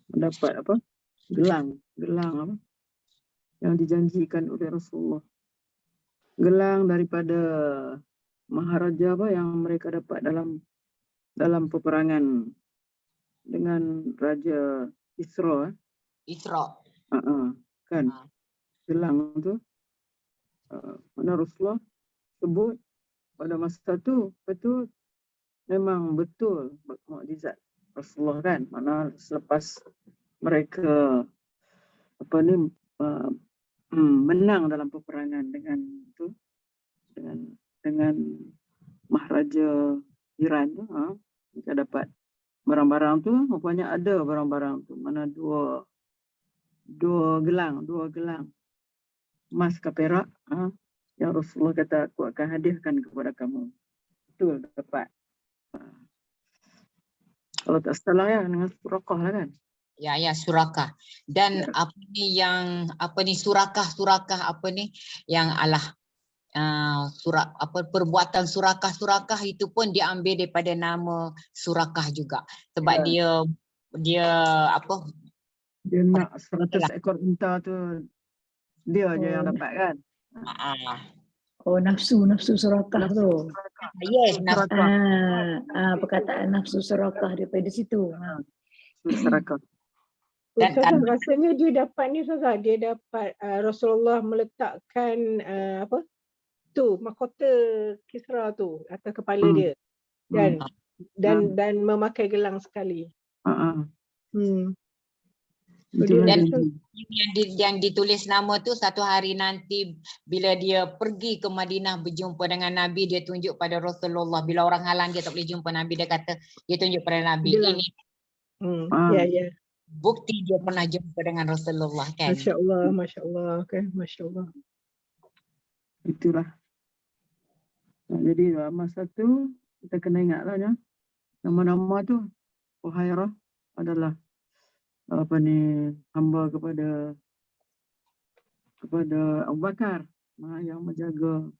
mendapat apa? Gelang apa? Yang dijanjikan oleh Rasulullah. Gelang daripada maharaja apa yang mereka dapat dalam peperangan dengan Raja Isra. Isra. Kan? Gelang tu mana Rasulullah sebut pada masa tu betul memang betul mukjizat Rasulullah kan, mana selepas mereka menang dalam peperangan dengan Maharaja Iran tu, mereka dapat barang-barang tu, rupanya ada barang-barang tu, mana dua gelang emas ke perak, yang Rasulullah kata aku akan hadiahkan kepada kamu. Itu dapat. Kalau tak salah ya dengan Surakah lah kan. Ya Surakah. Dan Surakah yang perbuatan Surakah itu pun diambil daripada nama Surakah juga. Sebab dia nak 100 ekor unta tu dia je yang dapat kan. Oh, nafsu Surakah tu. Yes, Perkataan nafsu Surakah daripada situ. Surakah. Ustazah, rasanya dia dapat ni Ustazah, dia dapat Rasulullah meletakkan mahkota Kisra tu atas kepala dia dan memakai gelang sekali. Dan yang ditulis nama tu satu hari nanti bila dia pergi ke Madinah berjumpa dengan Nabi, dia tunjuk pada Rasulullah. Bila orang halang dia tak boleh jumpa Nabi, dia kata dia tunjuk pada Nabi. Ini bukti dia pernah jumpa dengan Rasulullah kan. Masya Allah kan, Masya Allah. Itulah. Jadi masa tu kita kena ingatlah ya, nama-nama tu Uhairah adalah hamba kepada Abu Bakar yang menjaga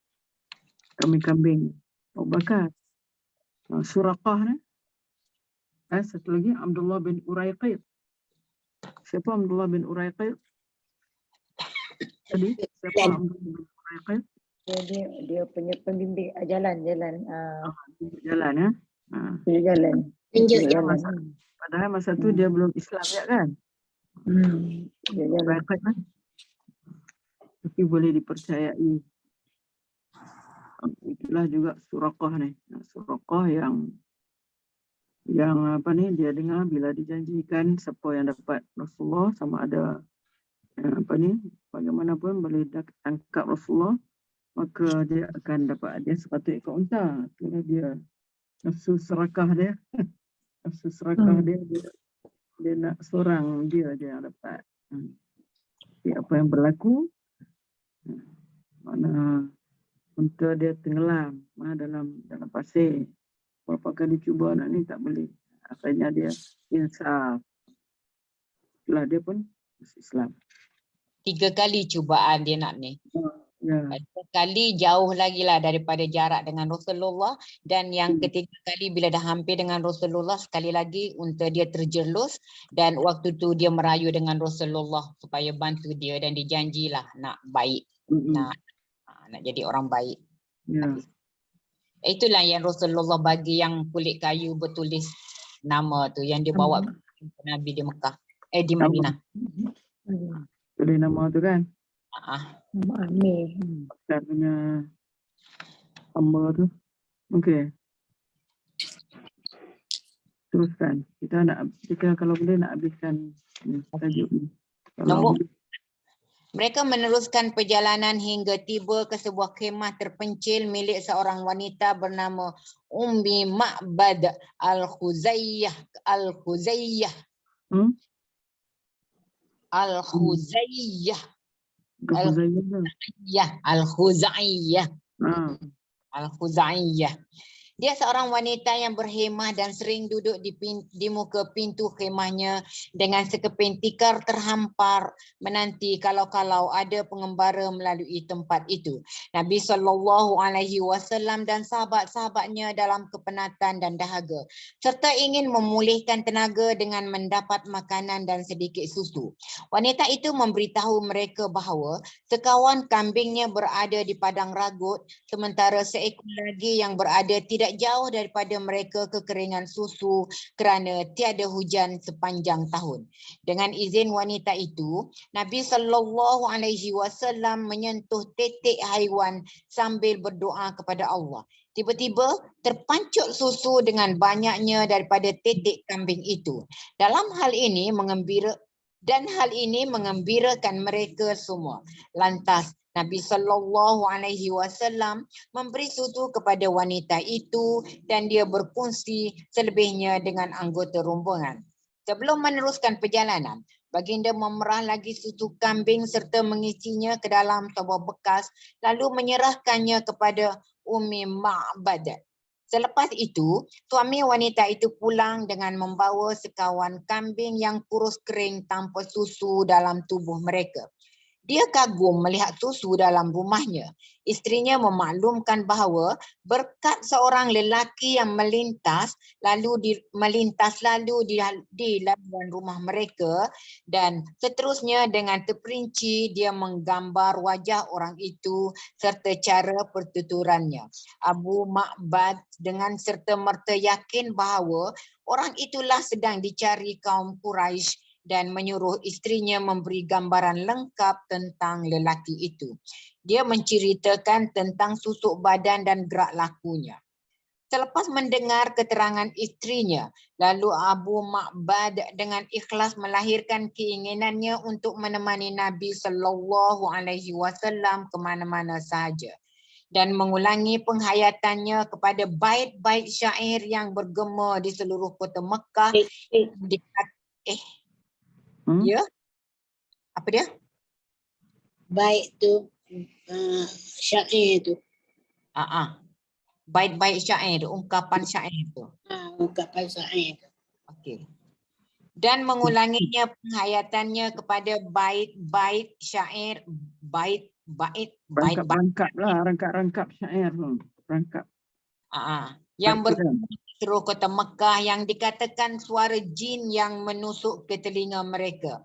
kambing-kambing Abu Bakar. Surakah ni satu lagi Abdullah bin Uraiqid. Siapa Abdullah bin Uraiqid? Tadi siapa Abdullah bin Uraiqid? Dia punya pembimbing jalan ya. Tunjuk jalan. Padahal masa tu dia belum Islam ya kan? tapi boleh dipercayai. Itulah juga Suraqah nih. Suraqah yang apa nih, dia dengar bila dijanjikan siapa yang dapat Rasulullah sama ada apa nih, bagaimanapun boleh tangkap Rasulullah, maka dia akan dapat dia 100 ekor unta. Itulah dia nafsu serakah dia. Nafsu serakah dia nak seorang dia yang dapat. Jadi apa yang berlaku, mana unta dia tenggelam dalam pasir. Berapa kali cuba nak ni tak boleh. Akhirnya dia insaf. Itulah dia pun masuk Islam. 3 kali cubaan dia nak ni. Ya. Sekali jauh lagi lah daripada jarak dengan Rasulullah, dan yang ketiga kali bila dah hampir dengan Rasulullah, sekali lagi unta dia terjelus, dan waktu tu dia merayu dengan Rasulullah supaya bantu dia, dan dijanjilah nak baik, nak jadi orang baik. Ya. Itulah yang Rasulullah bagi yang kulit kayu bertulis nama tu, yang dia bawa Nabi di Mekah, di Madinah. Tulis nama tu kan. Nama Amir. Ustaz punya hamba tu. Okey. Teruskan. Kita kalau boleh nak habiskan tajuk ni. Nombor. Mereka meneruskan perjalanan hingga tiba ke sebuah kemah terpencil milik seorang wanita bernama Ummi Ma'bad Al-Khuzayyah. Al-Khuzayyah. Al-Khuzayyah. Al-Khuzayyah. Al-Khuzayyah. Dia seorang wanita yang berkhemah dan sering duduk di muka pintu khemahnya dengan sekeping tikar terhampar menanti kalau-kalau ada pengembara melalui tempat itu. Nabi SAW dan sahabat-sahabatnya dalam kepenatan dan dahaga serta ingin memulihkan tenaga dengan mendapat makanan dan sedikit susu. Wanita itu memberitahu mereka bahawa sekawan kambingnya berada di padang ragut, sementara seekor lagi yang berada tidak jauh daripada mereka kekeringan susu kerana tiada hujan sepanjang tahun. Dengan izin wanita itu, Nabi SAW menyentuh tetek haiwan sambil berdoa kepada Allah. Tiba-tiba terpancut susu dengan banyaknya daripada tetek kambing itu. Hal ini mengembirakan mereka semua. Lantas Nabi SAW memberi susu kepada wanita itu dan dia berkongsi selebihnya dengan anggota rombongan. Sebelum meneruskan perjalanan, baginda memerah lagi susu kambing serta mengisinya ke dalam sebuah bekas lalu menyerahkannya kepada Ummi Ma'bad. Selepas itu, suami wanita itu pulang dengan membawa sekawan kambing yang kurus kering tanpa susu dalam tubuh mereka. Dia kagum melihat susu dalam rumahnya. Isterinya memaklumkan bahawa berkat seorang lelaki yang melintas lalu di laluan rumah mereka, dan seterusnya dengan terperinci dia menggambar wajah orang itu serta cara pertuturannya. Abu Ma'bad dengan serta-merta yakin bahawa orang itulah sedang dicari kaum Quraisy dan menyuruh isterinya memberi gambaran lengkap tentang lelaki itu. Dia menceritakan tentang susuk badan dan gerak lakunya. Selepas mendengar keterangan isterinya, lalu Abu Ma'bad dengan ikhlas melahirkan keinginannya untuk menemani Nabi SAW ke mana-mana sahaja dan mengulangi penghayatannya kepada bait-bait syair yang bergema di seluruh kota Mekah. Ya, apa dia? Baik tu syair tu. Bait-bait syair, ungkapan syair tu. Ungkapan syair. Okey. Dan mengulanginya penghayatannya kepada bait-bait syair, rangkap syair tu. Rangkap. Yang bergema di seluruh kota Mekah yang dikatakan suara jin yang menusuk ke telinga mereka.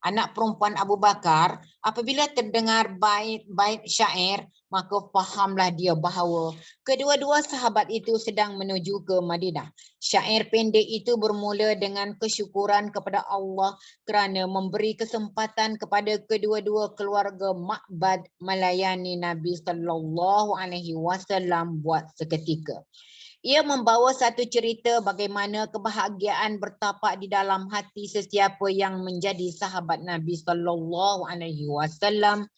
anak perempuan Abu Bakar, apabila terdengar bait syair, maka fahamlah dia bahawa kedua-dua sahabat itu sedang menuju ke Madinah. Syair pendek itu bermula dengan kesyukuran kepada Allah kerana memberi kesempatan kepada kedua-dua keluarga Ma'bad melayani Nabi sallallahu alaihi wasallam buat seketika. Ia membawa satu cerita bagaimana kebahagiaan bertapak di dalam hati sesiapa yang menjadi sahabat Nabi sallallahu alaihi wasallam.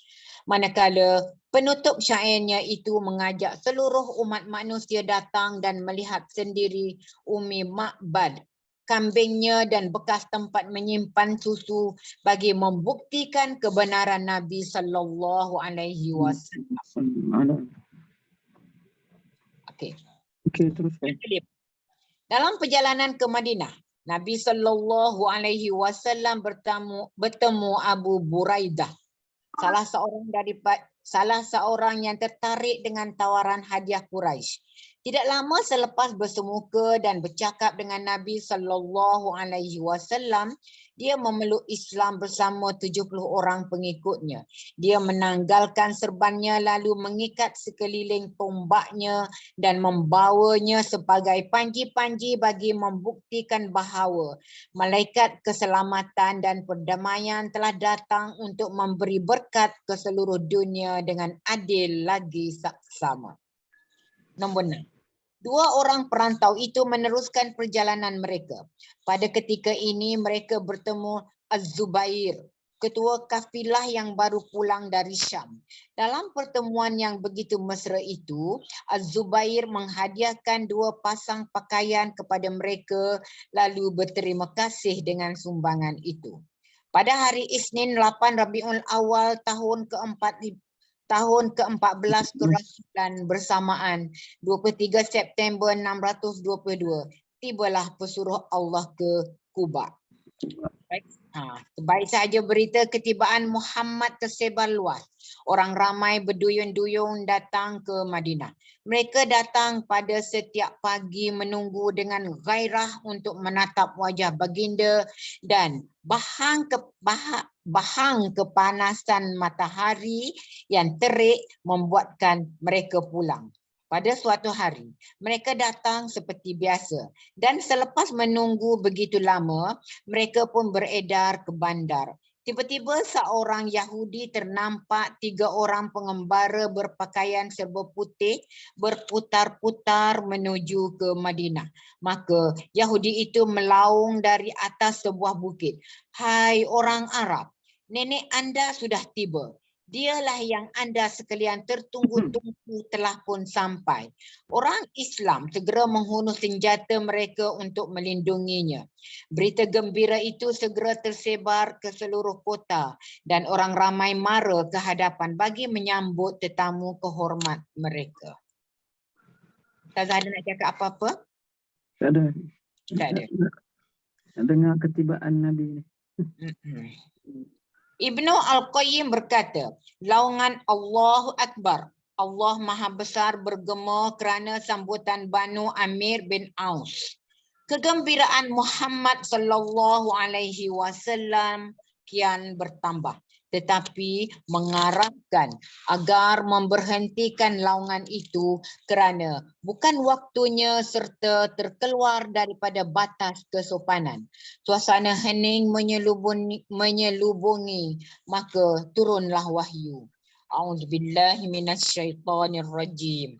Manakala penutup syairnya itu mengajak seluruh umat manusia datang dan melihat sendiri Umi Ma'bad, kambingnya dan bekas tempat menyimpan susu bagi membuktikan kebenaran Nabi sallallahu alaihi wasallam. Okey. Okey, teruskan. Dalam perjalanan ke Madinah, Nabi sallallahu alaihi wasallam bertemu Abu Buraidah, salah seorang yang tertarik dengan tawaran hadiah Quraisy. Tidak lama selepas bersemuka dan bercakap dengan Nabi sallallahu alaihi wasallam, dia memeluk Islam bersama 70 orang pengikutnya. Dia menanggalkan serbannya lalu mengikat sekeliling tombaknya dan membawanya sebagai panji-panji bagi membuktikan bahawa malaikat keselamatan dan perdamaian telah datang untuk memberi berkat ke seluruh dunia dengan adil lagi saksama. Nombor 6. Dua orang perantau itu meneruskan perjalanan mereka. Pada ketika ini mereka bertemu Az-Zubair, ketua kafilah yang baru pulang dari Syam. Dalam pertemuan yang begitu mesra itu, Az-Zubair menghadiahkan 2 pasang pakaian kepada mereka lalu berterima kasih dengan sumbangan itu. Pada hari Isnin 8 Rabiul Awal tahun ke-14 kerasulan bersamaan 23 September 622, tibalah pesuruh Allah ke Kuba. Baik sahaja berita ketibaan Muhammad tersebar luas. Orang ramai berduyun-duyun datang ke Madinah. Mereka datang pada setiap pagi menunggu dengan gairah untuk menatap wajah baginda dan bahang kepanasan matahari yang terik membuatkan mereka pulang. Pada suatu hari, mereka datang seperti biasa dan selepas menunggu begitu lama, mereka pun beredar ke bandar. Tiba-tiba seorang Yahudi ternampak 3 orang pengembara berpakaian serba putih berputar-putar menuju ke Madinah. Maka Yahudi itu melaung dari atas sebuah bukit. Hai orang Arab, nenek anda sudah tiba. Dialah yang anda sekalian tertunggu-tunggu telah pun sampai. Orang Islam segera menghunus senjata mereka untuk melindunginya. Berita gembira itu segera tersebar ke seluruh kota dan orang ramai mara ke hadapan bagi menyambut tetamu kehormat mereka. Ustazah ada nak cakap apa-apa? Tak ada. Tak ada. Nak dengar ketibaan Nabi ni. Ibnu Al-Qayyim berkata, laungan Allahu Akbar, Allah Maha Besar bergema kerana sambutan Banu Amir bin Aus. Kegembiraan Muhammad sallallahu alaihi wasallam kian bertambah, tetapi mengarahkan agar memberhentikan laungan itu kerana bukan waktunya serta terkeluar daripada batas kesopanan. Suasana hening menyelubungi, maka turunlah wahyu. A'udzubillahi minasyaitonirrajim.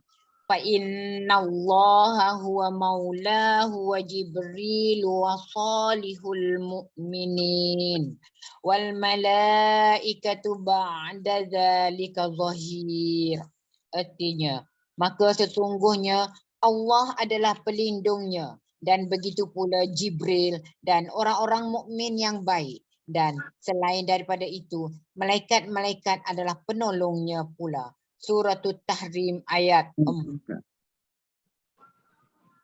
Fa innallaha huwa maulahu wa Jibril wa salihul mu'minin wal malaikatu ba'da dzalika zahir. Artinya, maka sesungguhnya Allah adalah pelindungnya dan begitu pula Jibril dan orang-orang mukmin yang baik, dan selain daripada itu malaikat-malaikat adalah penolongnya pula. Suratul Tahrim ayat 4.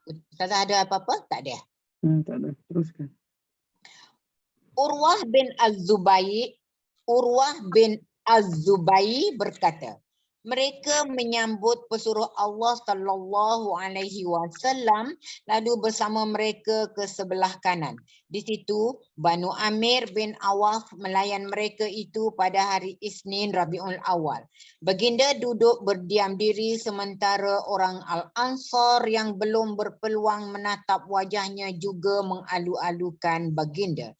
Ustazah ada apa-apa? Tak ada. Tak ada. Teruskan. Urwah bin Az-Zubayy berkata, Mereka menyambut pesuruh Allah sallallahu alaihi wasallam lalu bersama mereka ke sebelah kanan. Di situ Banu Amir bin Awaf melayan mereka itu pada hari Isnin Rabiul Awal. Baginda duduk berdiam diri sementara orang Al-Ansar yang belum berpeluang menatap wajahnya juga mengalu-alukan baginda.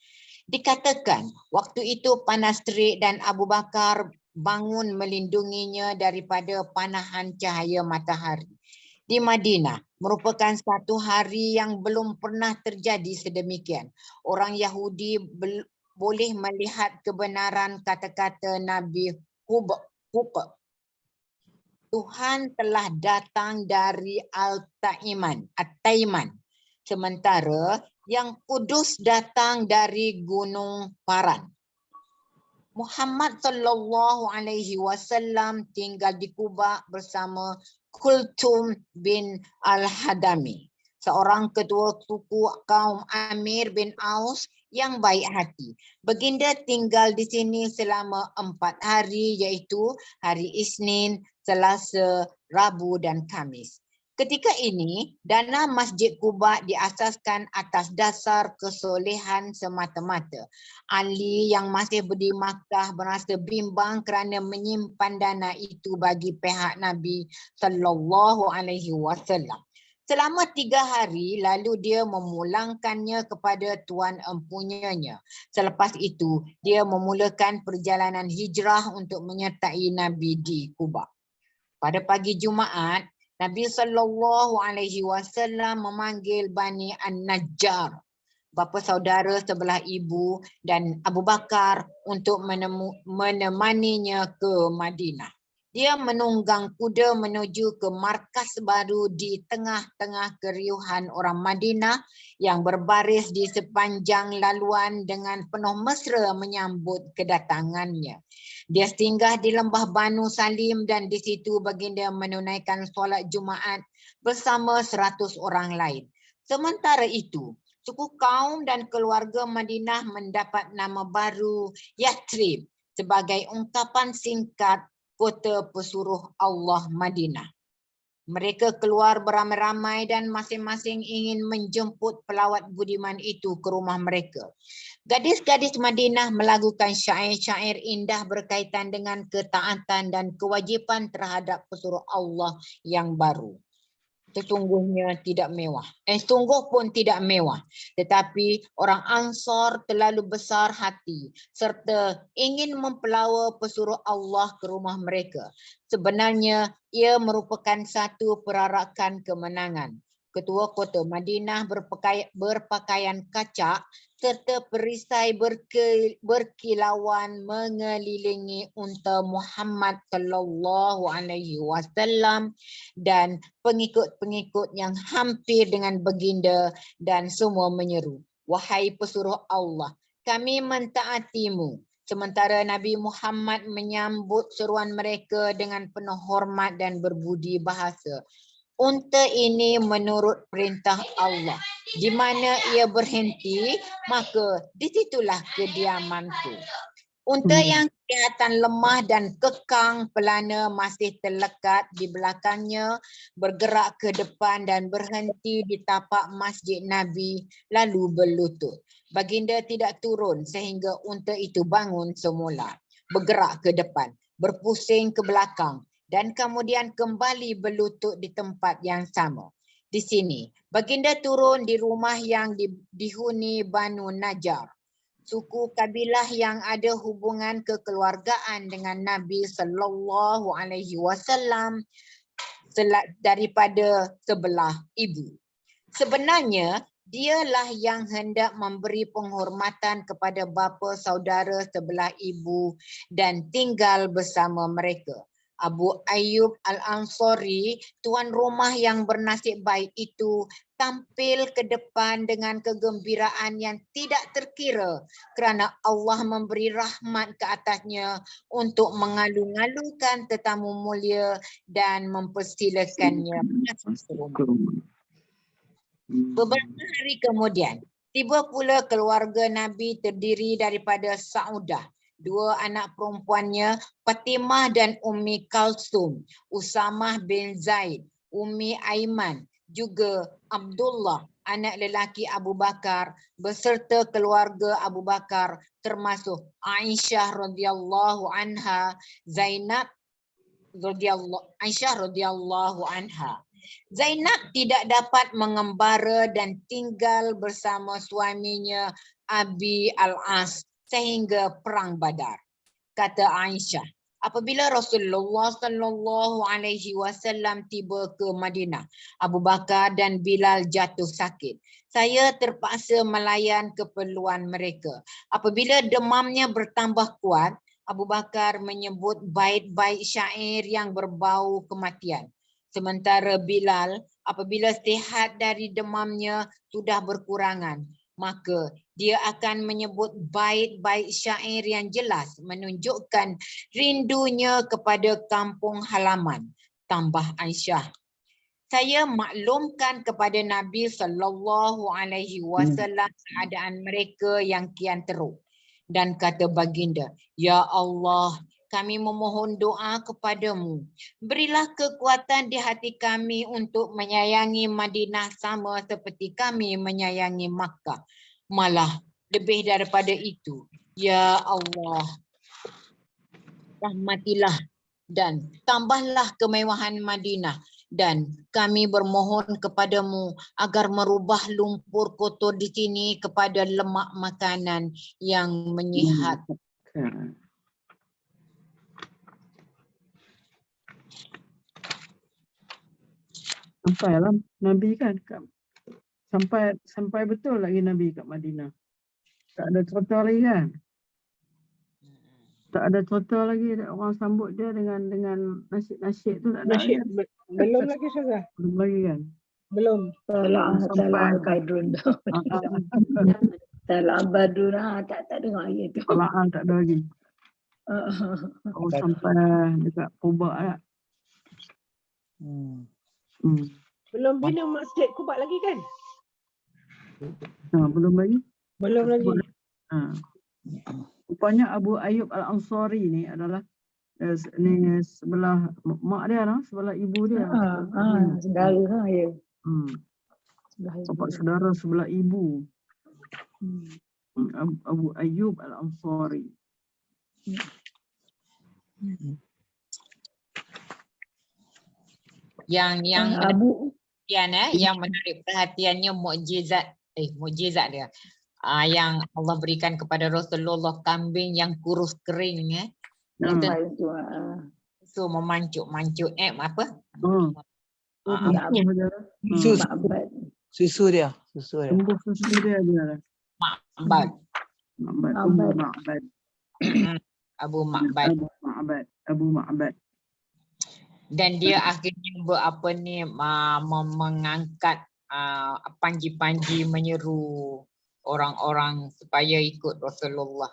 Dikatakan waktu itu panas terik dan Abu Bakar bangun melindunginya daripada panahan cahaya matahari. Di Madinah merupakan satu hari yang belum pernah terjadi sedemikian. Orang Yahudi boleh melihat kebenaran kata-kata Nabi Hub. Tuhan telah datang dari Al-Taiman, At-Taiman. Sementara yang Kudus datang dari Gunung Paran. Muhammad sallallahu alaihi wasallam tinggal di Kuba bersama Kulthum bin Al-Hadami, seorang ketua suku kaum Amir bin Aus yang baik hati. Baginda tinggal di sini selama 4 hari, iaitu hari Isnin, Selasa, Rabu dan Khamis. Ketika ini, dana Masjid Kuba diasaskan atas dasar kesolehan semata-mata. Ali yang masih di Makkah merasa bimbang kerana menyimpan dana itu bagi pihak Nabi sallallahu alaihi wasallam. Selama 3 hari lalu dia memulangkannya kepada tuan empunyanya. Selepas itu, dia memulakan perjalanan hijrah untuk menyertai Nabi di Kuba. Pada pagi Jumaat, Nabi sallallahu alaihi wasallam memanggil Bani An-Najjar, bapa saudara sebelah ibu, dan Abu Bakar untuk menemaninya ke Madinah. Dia menunggang kuda menuju ke markas baru di tengah-tengah keriuhan orang Madinah yang berbaris di sepanjang laluan dengan penuh mesra menyambut kedatangannya. Dia singgah di lembah Banu Salim dan di situ baginda menunaikan solat Jumaat bersama 100 orang lain. Sementara itu, suku kaum dan keluarga Madinah mendapat nama baru Yathrib sebagai ungkapan singkat kota pesuruh Allah Madinah. Mereka keluar beramai-ramai dan masing-masing ingin menjemput pelawat budiman itu ke rumah mereka. Gadis-gadis Madinah melakukan syair-syair indah berkaitan dengan ketaatan dan kewajipan terhadap pesuruh Allah yang baru. Sungguh pun tidak mewah. Tetapi orang Ansar terlalu besar hati serta ingin mempelawa pesuruh Allah ke rumah mereka. Sebenarnya ia merupakan satu perarakan kemenangan. Ketua kota Madinah berpakaian kacak serta perisai berkilauan mengelilingi unta Muhammad sallallahu alaihi wasallam dan pengikut-pengikut yang hampir dengan baginda dan semua menyeru, "Wahai pesuruh Allah, kami mentaatimu." Sementara Nabi Muhammad menyambut seruan mereka dengan penuh hormat dan berbudi bahasa. Unta ini menurut perintah Allah. Di mana ia berhenti, maka disitulah kediamanku. Unta yang kelihatan lemah dan kekang pelana masih terlekat di belakangnya, bergerak ke depan dan berhenti di tapak masjid Nabi lalu berlutut. Baginda tidak turun sehingga unta itu bangun semula, bergerak ke depan, berpusing ke belakang dan kemudian kembali berlutut di tempat yang sama. Di sini, baginda turun di rumah yang dihuni Banu Najjar, suku kabilah yang ada hubungan kekeluargaan dengan Nabi sallallahu alaihi wasallam daripada sebelah ibu. Sebenarnya dialah yang hendak memberi penghormatan kepada bapa saudara sebelah ibu dan tinggal bersama mereka. Abu Ayyub Al-Ansari, tuan rumah yang bernasib baik itu, tampil ke depan dengan kegembiraan yang tidak terkira kerana Allah memberi rahmat ke atasnya untuk mengalu-alukan tetamu mulia dan mempersilakannya masuk ke rumah. Beberapa hari kemudian, tiba pula keluarga Nabi terdiri daripada Saudah, dua anak perempuannya Fatimah dan Ummi Kalsum, Usamah bin Zaid, Ummi Aiman, juga Abdullah, anak lelaki Abu Bakar beserta keluarga Abu Bakar termasuk Aisyah radhiyallahu anha, Zainab Aisyah radhiyallahu anha. Zainab tidak dapat mengembara dan tinggal bersama suaminya Abi Al-As sehingga perang Badar. Kata Aisyah, apabila Rasulullah sallallahu alaihi wasallam tiba ke Madinah, Abu Bakar dan Bilal jatuh sakit. Saya terpaksa melayan keperluan mereka. Apabila demamnya bertambah kuat, Abu Bakar menyebut bait-bait syair yang berbau kematian. Sementara Bilal, apabila sihat dari demamnya sudah berkurangan, maka dia akan menyebut bait-bait syair yang jelas menunjukkan rindunya kepada kampung halaman. Tambah Aisyah, saya maklumkan kepada Nabi sallallahu alaihi wasallam keadaan mereka yang kian teruk. Dan kata baginda, ya Allah, kami memohon doa kepadamu. Berilah kekuatan di hati kami untuk menyayangi Madinah sama seperti kami menyayangi Makkah. Malah lebih daripada itu. Ya Allah, rahmatilah dan tambahlah kemewahan Madinah. Dan kami bermohon kepadamu agar merubah lumpur kotor di sini kepada lemak makanan yang menyihat. Sampailah Nabi kan sampai betul lagi Nabi kat Madinah. Tak ada trotoar lagi kan? Tak ada trotoar lagi, orang sambut dia dengan nasyid-nasyid tu tak ada lagi. Nasyid belum lagi Ustazah. Belum lagi kan? Belum. Salah Al-Qaidrun tu. Salah Badrun, tak dengar ayat tu. Salaan tak ada lagi. Oh sampai dekat Quba lah. Belum bina masjid Quba lagi kan? Belum lagi. Belum lagi. Rupanya Abu Ayyub Al-Ansari ni adalah ni sebelah mak dia lah, sebelah ibu dia. Saudara lah ya. Bapak saudara sebelah ibu. Abu Ayyub Al-Ansari. Yang Abu yang menarik perhatiannya mukjizat dia. Yang Allah berikan kepada Rasulullah, kambing yang kurus kering itu memancuk apa? Susu dia. Tumbuh susu dia Ma'bad. Abu Ma'bad. Dan dia akhirnya mengangkat panji-panji menyeru orang-orang supaya ikut Rasulullah.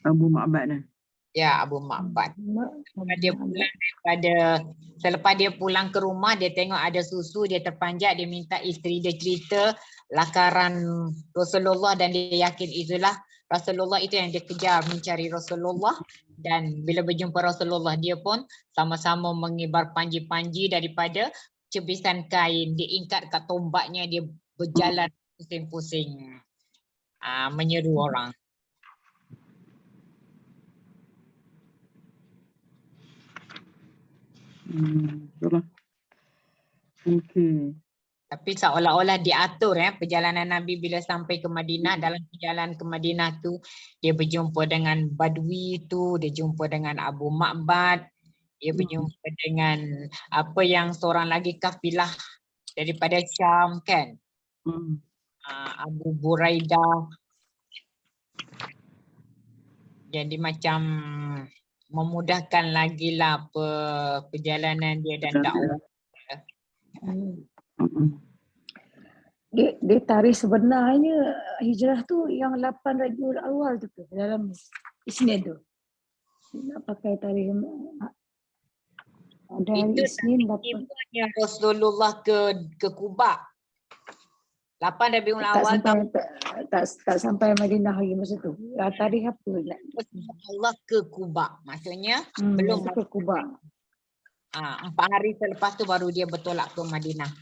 Abu Ma'bad ni. Ya, Abu Ma'bad. Selepas dia pulang ke rumah, dia tengok ada susu, dia terpanjat, dia minta isteri dia cerita lakaran Rasulullah dan dia yakin itulah Rasulullah, itu yang dia kejar mencari Rasulullah. Dan bila berjumpa Rasulullah, dia pun sama-sama mengibar panji-panji daripada cebisan kain. Dia ingkat kat tombaknya, dia berjalan pusing-pusing menyeru orang. Itulah. Okey. Tapi seolah-olah diatur perjalanan Nabi bila sampai ke Madinah. Dalam perjalanan ke Madinah tu dia berjumpa dengan Badui tu, dia jumpa dengan Abu Ma'bad, dia berjumpa dengan apa yang seorang lagi kafilah daripada Syam kan. Abu Buraidah. Jadi macam memudahkan lagi lah perjalanan dia dan dakwah. Dia tarikh sebenarnya hijrah tu yang 8 Rabiul Awal tu dalam Isnin tu. Nak pakai tarikh ada hari Isnin 8. Rasulullah ke Kuba. 8 Rabiul Tak Awal sampai tak sampai Madinah lagi masa tu. Tarikh apa nak? Allah ke Kuba. Maksudnya belum Itu ke Kuba. 4 hari selepas tu baru dia bertolak ke Madinah.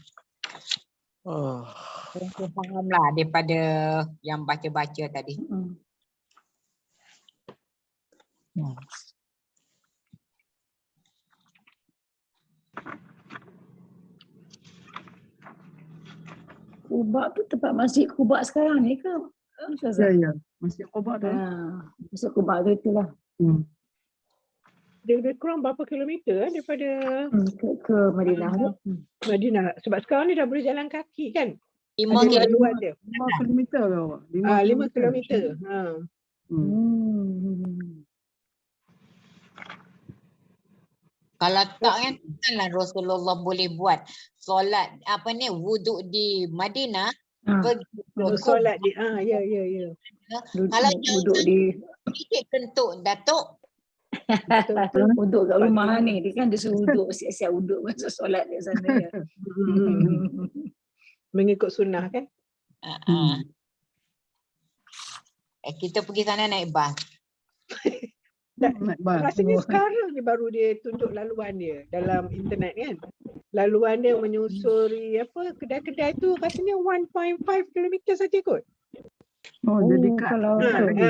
Saya faham lah daripada yang baca-baca tadi. Kuba tu tempat Masjid Kuba sekarang ni ke? Ya, ya. Masjid Quba tu. Masjid Kuba tu itulah. Dia lebih kurang berapa kilometer daripada Ke Madinah tu. Madinah. Sebab sekarang ni dah boleh jalan kaki kan? 5 Ada kilometer. laluan dia. 5 kilometer ke awak? 5 kilometer. Kalau tak kan, takkanlah Rasulullah boleh buat solat wuduk di Madinah, pergi ke Solat di ya. Kalau Duduk di sedikit kentuk Datuk, Uduk kat rumah ni. Dia kan dia suruh uduk, siap-siap uduk masa solat dia sana ya. Mengikut sunnah kan? Kita pergi sana naik bas. Rasanya sekarang ni baru dia tunjuk laluan dia dalam internet kan. Laluan dia menyusuri kedai-kedai tu rasanya 1.5 km saja kot. Oh, dia dekat. Kalau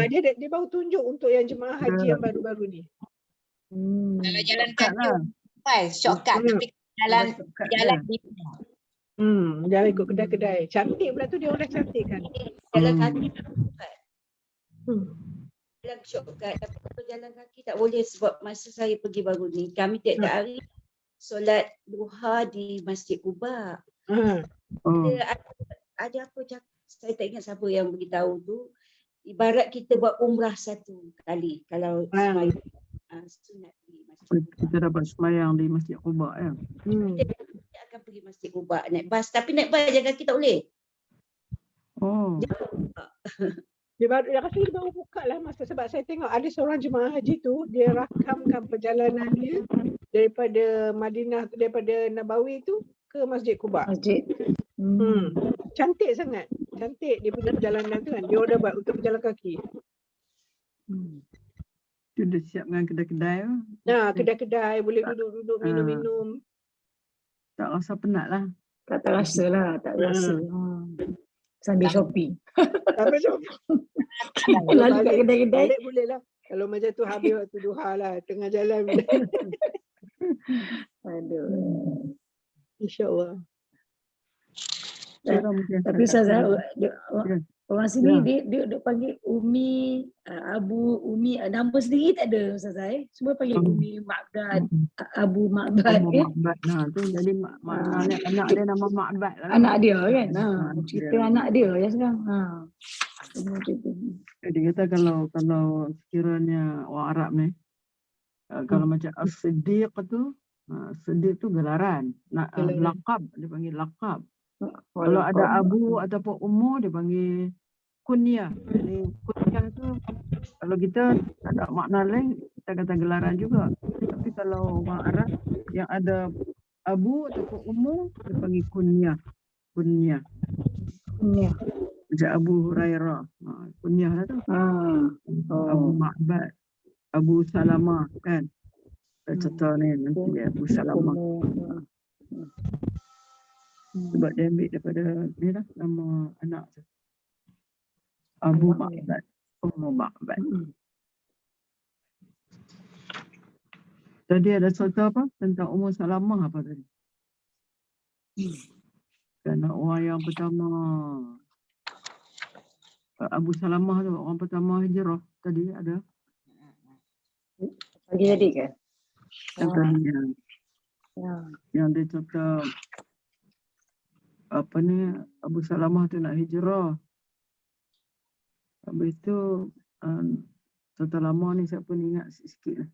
Dia baru tunjuk untuk yang jemaah haji yang baru-baru ni. Kalau jalan Shortcut kaki, shortcut. Tapi jalan di Jalan ikut kedai-kedai. Cantik pula tu, dia orang dah cantik kan. Jalan kaki jalan shortcut, tapi kalau jalan kaki tak boleh sebab masa saya pergi baru ni, kami tiap-tiap hari solat duha di Masjid Kuba. Ada apa saya tak ingat siapa yang beritahu tu, ibarat kita buat umrah satu kali kalau sunat di Masjid Kuba. Kita dapat semayang di Masjid Quba ya. Kita akan pergi Masjid Kuba naik bas, tapi naik bas jalan kaki tak boleh. Dia baru buka lah masa, sebab saya tengok ada seorang jemaah haji tu, dia rakamkan perjalanan dia daripada Madinah, daripada Nabawi tu ke Masjid Kuba. Cantik sangat. Cantik dia punya perjalanan tu kan. Dia dah buat untuk berjalan kaki. Dia dah siapkan kedai-kedai. Kedai-kedai boleh duduk-duduk minum-minum. Tak rasa penat lah. Tak terasa lah, tak rasa. Sambil shopping. Sambil shopping. Lalu kat kedai-kedai. Balik boleh lah. Kalau macam tu habis waktu duha lah. Tengah jalan. Aduh. InsyaAllah. Tapi Ustazah, orang sini dia panggil Umi, Abu, Umi, nama sendiri tak ada Ustazah. Semua panggil Umi Ma'bad, Abu Ma'bad. Nah tu jadi maknanya anak dia nama Ma'bad lah. Anak dia kan. Cerita anak dia ya sekarang. Dia kata kalau sekiranya orang Arab ni, kalau macam As-Siddiq tu, Siddiq tu gelaran. Laqab, dia panggil laqab. Kalau ada Abu ataupun Ummu, dia panggil kunyah. Jadi kunyah tu kalau kita ada makna lain, kita kata gelaran juga. Tapi kalau orang Arab yang ada Abu ataupun Ummu, dia panggil kunyah. Kunyah. Macam Abu Hurairah. Kunyah lah tu. Abu Ma'bad, Abu Salamah kan. Contoh ni nanti dia Abu Salamah. Sebab dia ambil daripada ni lah, nama anak tu. Abu Ma'bad, Ummu Ma'bad. Tadi ada cerita apa? Tentang Ummu Salamah apa tadi? Kerana orang yang pertama, Abu Salamah tu, orang pertama hijrah tadi ada. Pagi tadi ke? Yang dia cerita apa ni, Abu Salamah tu nak hijrah. Habis tu cerita lama ni siapa ni ingat sikit lah.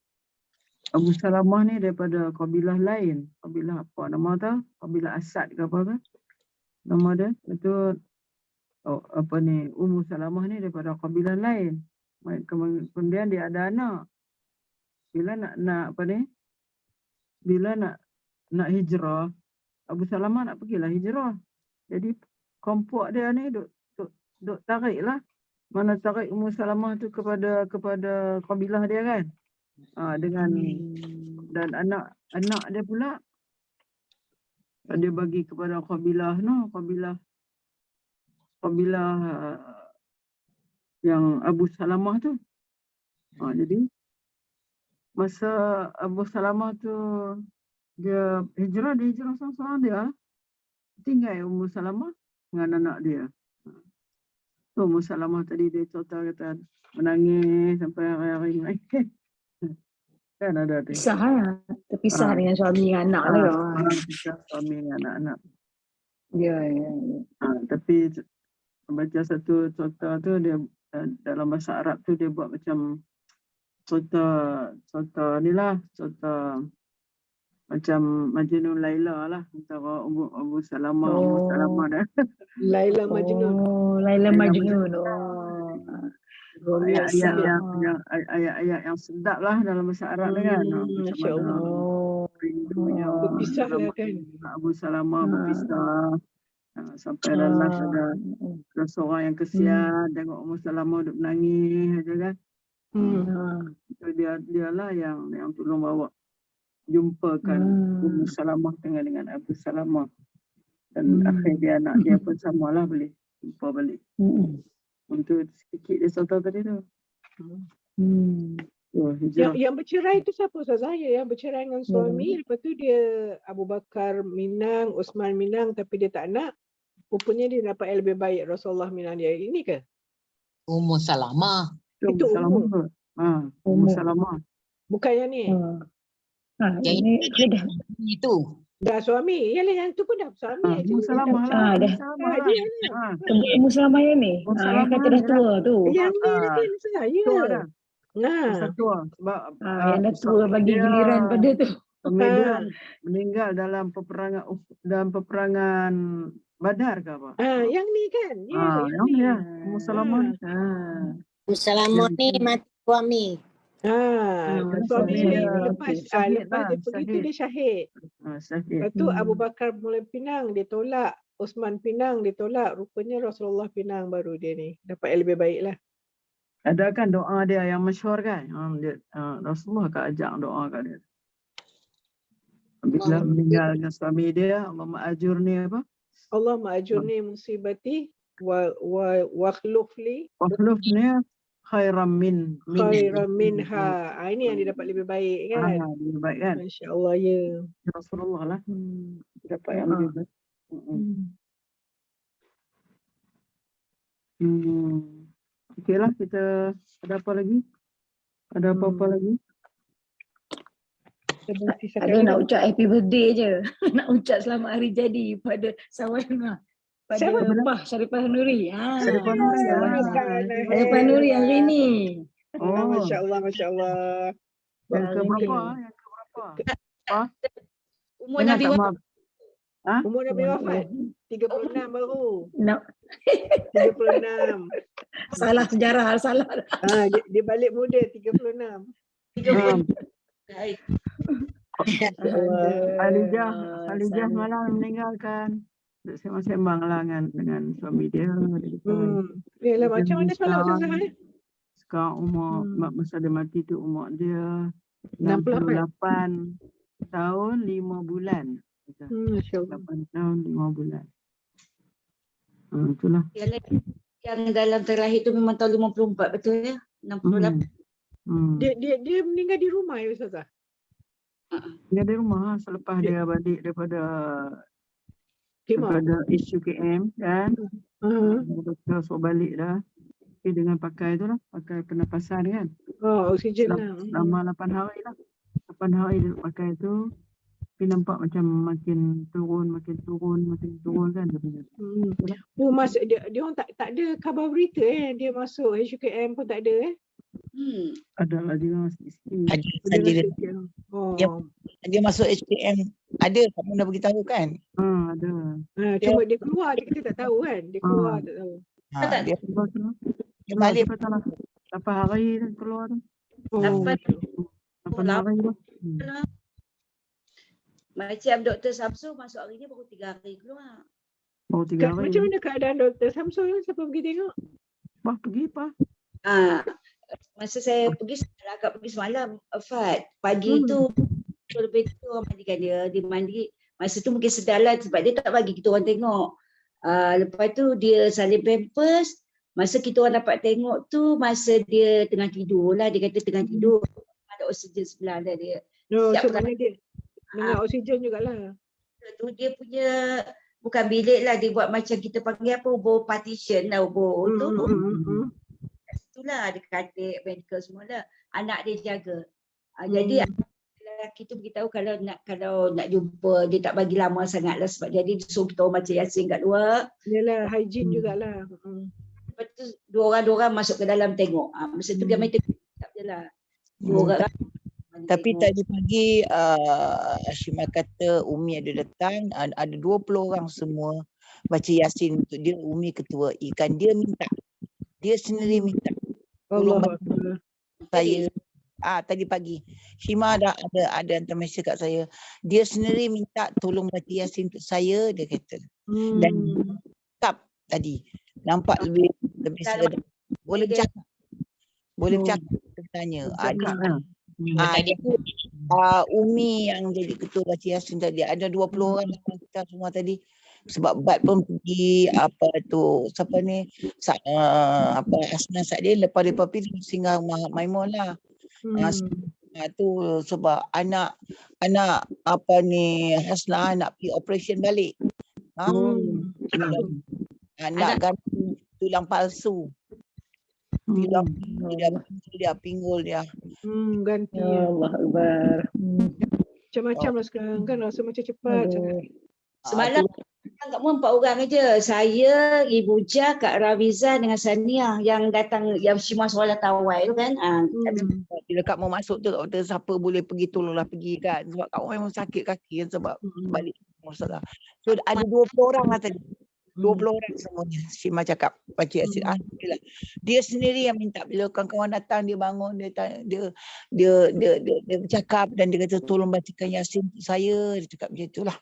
Abu Salamah ni daripada kabilah lain. Kabilah apa nama tu? Kabilah Asad ke apa ke? Nama dia. Itu apa ni, Ummu Salamah ni daripada kabilah lain. Kemudian dia ada anak. Bila nak apa ni? Bila nak hijrah, Abu Salamah nak pergilah hijrah. Jadi kompok dia ni duk tarik lah. Mana tarik Ummu Salamah tu kepada kabilah dia kan. Dengan dan anak dia pula dia bagi kepada kabilah yang Abu Salamah tu. Jadi masa Abu Salamah tu dia hijrah seorang-seorang dia tinggal Ummu Salamah dengan anak dia. So Ummu Salamah tadi dia kata menangis sampai hari-hari. Kan ada tu. Pisah lah. Terpisah dengan suami dan anak lah. Pisah suami dengan anak-anak. Ya. Tapi baca satu contoh tu dia dalam bahasa Arab tu dia buat macam contoh ni lah, contoh macam Majnun Laila lah antara Abu Salamah dah. Laila Majnun. Laila Majnun. Ayat-ayat yang sedap lah dalam bahasa Arab ni kan. Masya Allah. Rindunya Berpisah lah kan. Abu Salamah berpisah. Sampai lelah ada seorang yang kesian tengok Ummu Salamah duduk menangis aja kan. Dia lah yang tolong bawa jumpakan Ummu Salamah dengan Abu Salamah. Dan akhirnya anak dia pun samalah boleh jumpa balik. Untuk sedikit dia contoh tadi tu. Yang bercerai tu siapa Ustazah? Yang bercerai dengan suami, lepas tu dia Abu Bakar minang, Osman minang tapi dia tak nak. Rupanya dia dapat yang lebih baik Rasulullah minang dia. Ini ke? Ummu Salamah. Itu Ummu. Ummu Salamah. Bukan yang ni. Yang ini itu. Dah suami. Yang tu pun dah suami. Ummu Salamah lah. Ummu Salamah yang ni. Yang kata dah tua tu. Yang ni lagi saya. Tua dah. Tua. Sebab yang dah tua bagi giliran pada tu. Meninggal dalam peperangan Badar ke apa? Yang ni kan? Yang ni ya. Ummu Salamah. Ummu Salamah ni mati suami. Suami dia lepas dia pergi tu dia syahid. Lepas tu Abu Bakar mula pinang, dia tolak. Osman pinang, dia tolak. Rupanya Rasulullah pinang baru dia ni. Dapat yang lebih baik lah. Ada kan doa dia yang masyhur kan? Rasulullah kat ajak doa kat dia. Bila meninggal dengan suami dia, Allah ajurni apa? Allah ma'ajurni musibati wa khlufli khairan minha. Ini yang dia dapat lebih baik kan? Lebih baik kan? Masya Allah ya. Rasulullah lah. Dapat yang lebih baik. Okeylah, kita ada apa lagi? Ada apa-apa lagi? Ada nak ucap happy birthday je. Nak ucap selamat hari jadi pada Sawana. Pada Mbah Sharifah Nuri. Sharifah Nuri. Sharifah Nuri hari ni. Masya Allah, Masya Allah. Yang ke berapa? Umur Nabi wafat. Umur Nabi wafat? 36 baru. 36. Salah sejarah, salah. Dia balik muda 36. Alijah malah meninggalkan. Sembang-sembang lah dengan suami dia. Yalah, macam mana solat Ustazah? Sekarang umur, masa dia mati tu umur dia 68 tahun 5 bulan. 8 tahun 5 bulan. Itulah. Yang dalam terakhir tu memang tahun 54, betul ya? 68. Dia meninggal di rumah ya Ustazah? Dia di rumah selepas dia balik daripada isu KM kan. Dia so balik dah. Tapi dengan pakai tu lah, pakai pernafasan kan. Oksigen lah. Selama 8 hari lah. 8 hari dia pakai tu. Tapi nampak macam makin turun kan dia punya. Mas dia orang tak ada khabar berita dia masuk HUKM pun tak ada Ada lah juga sikit. Dia masuk HPM ada, tak pernah beritahu kan? Ada. Cuma dia keluar kita tak tahu kan. Dia keluar tak tahu. Dia balik 8 hari dah keluar tu. 8 hari dah. Macam Dr. Samsul masuk hari ni baru 3 hari keluar. Baru 3 hari. Macam mana keadaan Dr. Samsul? Siapa pergi tengok? Bah, pergi apa? Masa saya pergi, saya agak pergi semalam, Fat. Pagi tu lebih tu orang mandikan dia mandi. Masa tu mungkin sedalan sebab dia tak bagi kita orang tengok. Lepas tu dia salin pampers. Masa kita orang dapat tengok tu masa dia tengah tidur lah. Dia kata tengah tidur. Ada oksigen sebelah dia. No, Siap so mana dia dengan oksigen jugalah. tu dia punya bukan bilik lah, dia buat macam kita panggil apa, ubur partition lah, ubur tu. Itulah ada katil, medical semua lah. Anak dia jaga. Jadi lelaki tu beritahu kalau nak jumpa, dia tak bagi lama sangat lah sebab jadi dia suruh kita orang baca Yasin kat luar. Yalah, hygiene jugalah. Lepas tu dua orang masuk ke dalam tengok. Masa tu dia main tengok je lah. Dua orang. Tapi tadi pagi Shima kata Umi ada datang, ada 20 orang semua baca Yasin untuk dia. Umi ketua ikan, dia minta, dia sendiri minta tolong bantu saya. Tadi pagi Shima ada hantar mesej kat saya, dia sendiri minta tolong baca Yasin untuk saya, dia kata. Dan cakap tadi nampak lebih sedap. Boleh bercakap, tanya. Tadi Umi yang jadi ketua baca Yasin tadi, ada 20 orang kita semua tadi. Sebab Bat pun pergi siapa ni Asna Sadin, lepas dia pergi singgah Maimun lah. Tu sebab anak Hasna nak pergi operation balik. Nak ganti tulang palsu. Pinggul dia. Ganti. Allah Akbar. Macam-macam lah sekarang kan, rasa macam cepat sangat. Semalam kat rumah 4 orang aja. Saya, Ibu Jah, Kak Rawiza dengan Sania yang datang, yang Shima solat tawai tu kan. Bila Kak mau masuk tu, kata siapa boleh pergi, tolonglah pergi kan. Sebab Kak memang sakit kaki kan sebab balik masalah. So ada 20 orang lah tadi. 20 orang semuanya. Shima cakap baca Yasin. Alhamdulillah. Dia sendiri yang minta, bila kawan-kawan datang dia bangun, dia bercakap dan dia kata tolong bacakan Yasin untuk saya. Dia cakap macam itulah.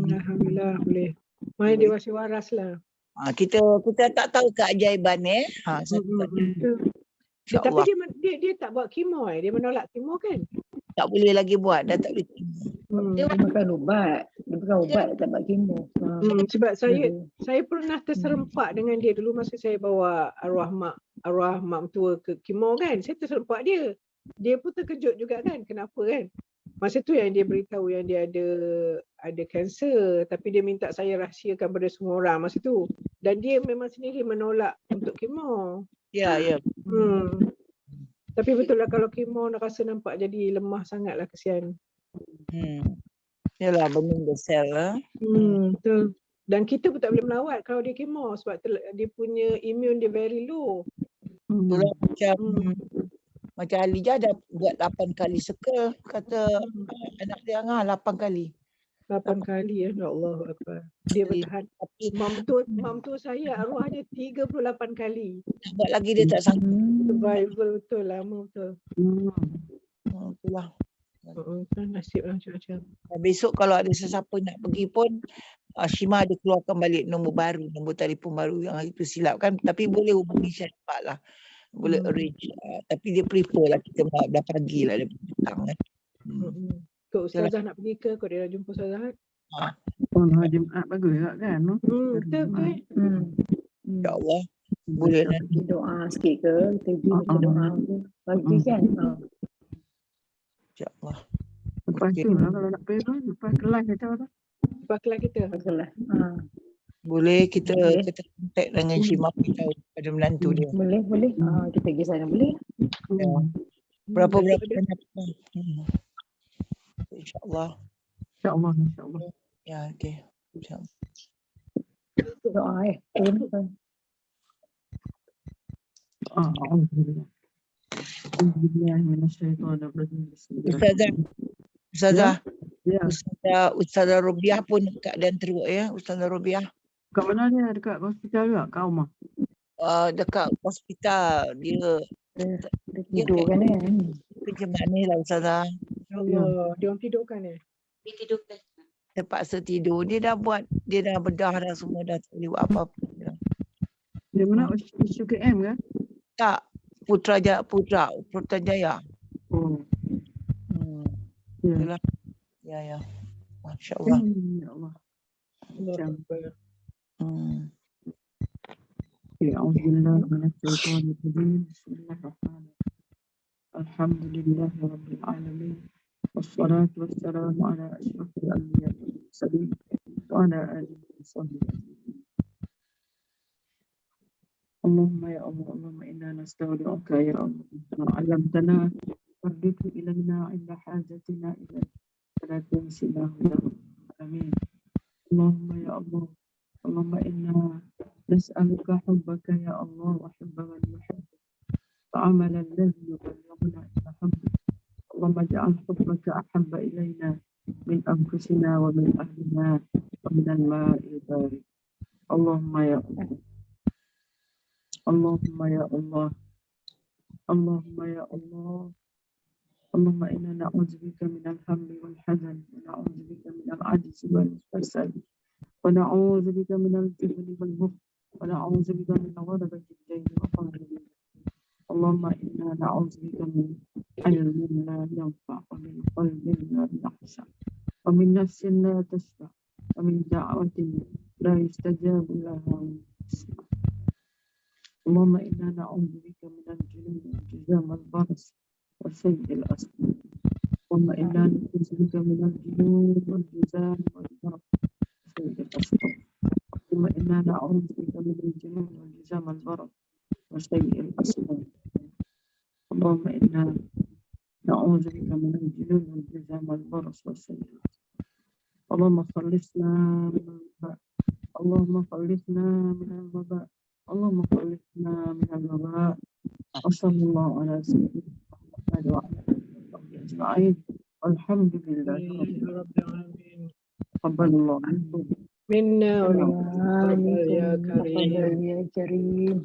Alhamdulillah boleh. Main dia masih waras lah. Kita tak tahu keajaiban Tapi dia tak buat kemo dia menolak kemo kan? Tak boleh lagi buat, dah tak boleh kemo. Dia makan ubat. Dia makan ubat, tak buat kemo. Sebab saya pernah terserempak dengan dia dulu masa saya bawa arwah mak tua ke kemo kan. Saya terserempak dia. Dia pun terkejut juga kan, kenapa kan? Masa tu yang dia beritahu yang dia ada kanser, tapi dia minta saya rahsiakan pada semua orang masa tu. Dan dia memang sendiri menolak untuk kemo. Ya. Tapi betul lah kalau kemo nak rasa nampak jadi lemah sangat lah, kesian. Yalah, benda sel lah. Betul. Dan kita pun tak boleh melawat kalau dia kemo sebab dia punya immune dia very low. Macam Alijah dah buat 8 kali circle, kata anak dia 8 kali. 8 kali ya Allah Akbar. Dia bertahan. Mam tu saya arwahnya 38 kali. Buat lagi dia tak sanggup. Survival betul, lama betul. Itulah. Nasib lah macam-macam. Besok kalau ada sesiapa nak pergi pun, Shima ada keluarkan balik nombor baru, nombor telefon baru yang itu silap kan. Tapi boleh hubungi saya cepat lah. Boleh arrange. Tapi dia prefer lah kita dah pagi lah dia petang kan. Kau Ustazah nak pergi ke? Kau dia dah jumpa Ustazah? Jumaat bagus juga kan? Betul. InsyaAllah. Boleh nanti. Doa sikit ke? Kita doa pagi kan? InsyaAllah. Lepas tu lah kalau nak pergi, lepas kelas kata apa? Lepas kelas kita. Boleh kita contact dengan Shima, beritahu pada menantu dia. Boleh. Kita pergi sana boleh. Berapa banyak. InsyaAllah. Ya, okey. InsyaAllah. Doa Ustazah Robiah pun keadaan teruk ya, Ustazah Robiah. Kat mana dia? Dekat hospital juga? Kat rumah? Dekat hospital. Dia tidur kan kerja mana lah Ustazah. Allah, dia orang tidurkan Dia tidurkan. terpaksa tidur. Dia dah bedah dah semua, dah tak boleh buat apa-apa dah. Di mana UKM kan? Tak, Putrajaya. Oh, ya. Itulah. Ya. Masya-Allah. Ya Allah. Macam. A'udzubillahi minasyaitonir rajim. Bismillahirrahmanirrahim. Alhamdulillahirabbil alamin. Wassalatu wassalamu ala asyrafil anbiya'i wal mursalin wa ala alihi wa sahbihi. Allahumma ya Allah, Allahumma inna nastaudi'uka ya Allah. Ma 'allamtana farditu ilaina 'inda hajatina ilaik. Wala tunsinahu ya rabbal alamin. Allahumma ya Allah, Allahumma inna nas'aluka hubbaka ya Allah wa hubba man yuhibbuk wa 'amala alladhi yuballighuna ila hubbik. Allahumma ij'al hubbaka ahabba ilaina min anfusina wa min ahlina wa min al-ma'il barik. Allahumma ya Allah, Allahumma ya Allah, Allahumma ya Allah, Allahumma inna na'udzubika minal hammi wal hazan wa na'udzubika minal ajzi wal kasal wa na'udzubika minal jubni wal bukhl wa na'udzubika min ghadabati ad-dayn wa qahri al-rijal. Allahumma inna na'udzubika min ilmin la yanfa' wa min qalbin la yakhsha wa min nafsin la tashba' wa min da'watin la yustajabu laha. Allahumma inna na'udzubika minal junun wal juzam wal baras wa sayyi'il asqam. Allahumma inna na'udzubika minal junun wal juzam wal baras wa sayyi'il asqam. Allahumma inna na'udzubika minal junun wal juzam wal baras wa sayyi'il asqam. Allahumma inna na'udzubika minal junun wal juzam wal baras wa sayyi'il asqam. Allahumma khallisna minal waba'. Allahumma khallisna minal waba'. Allahumma khallisna minal waba'. Wa sallallahu ala sayyidina Muhammad wa ala alihi wa sahbihi ajma'in. Walhamdulillahi rabbil alamin. Taqabbalallahu minkum. Minna wa Amin. minkum ya karim. Ya Karim.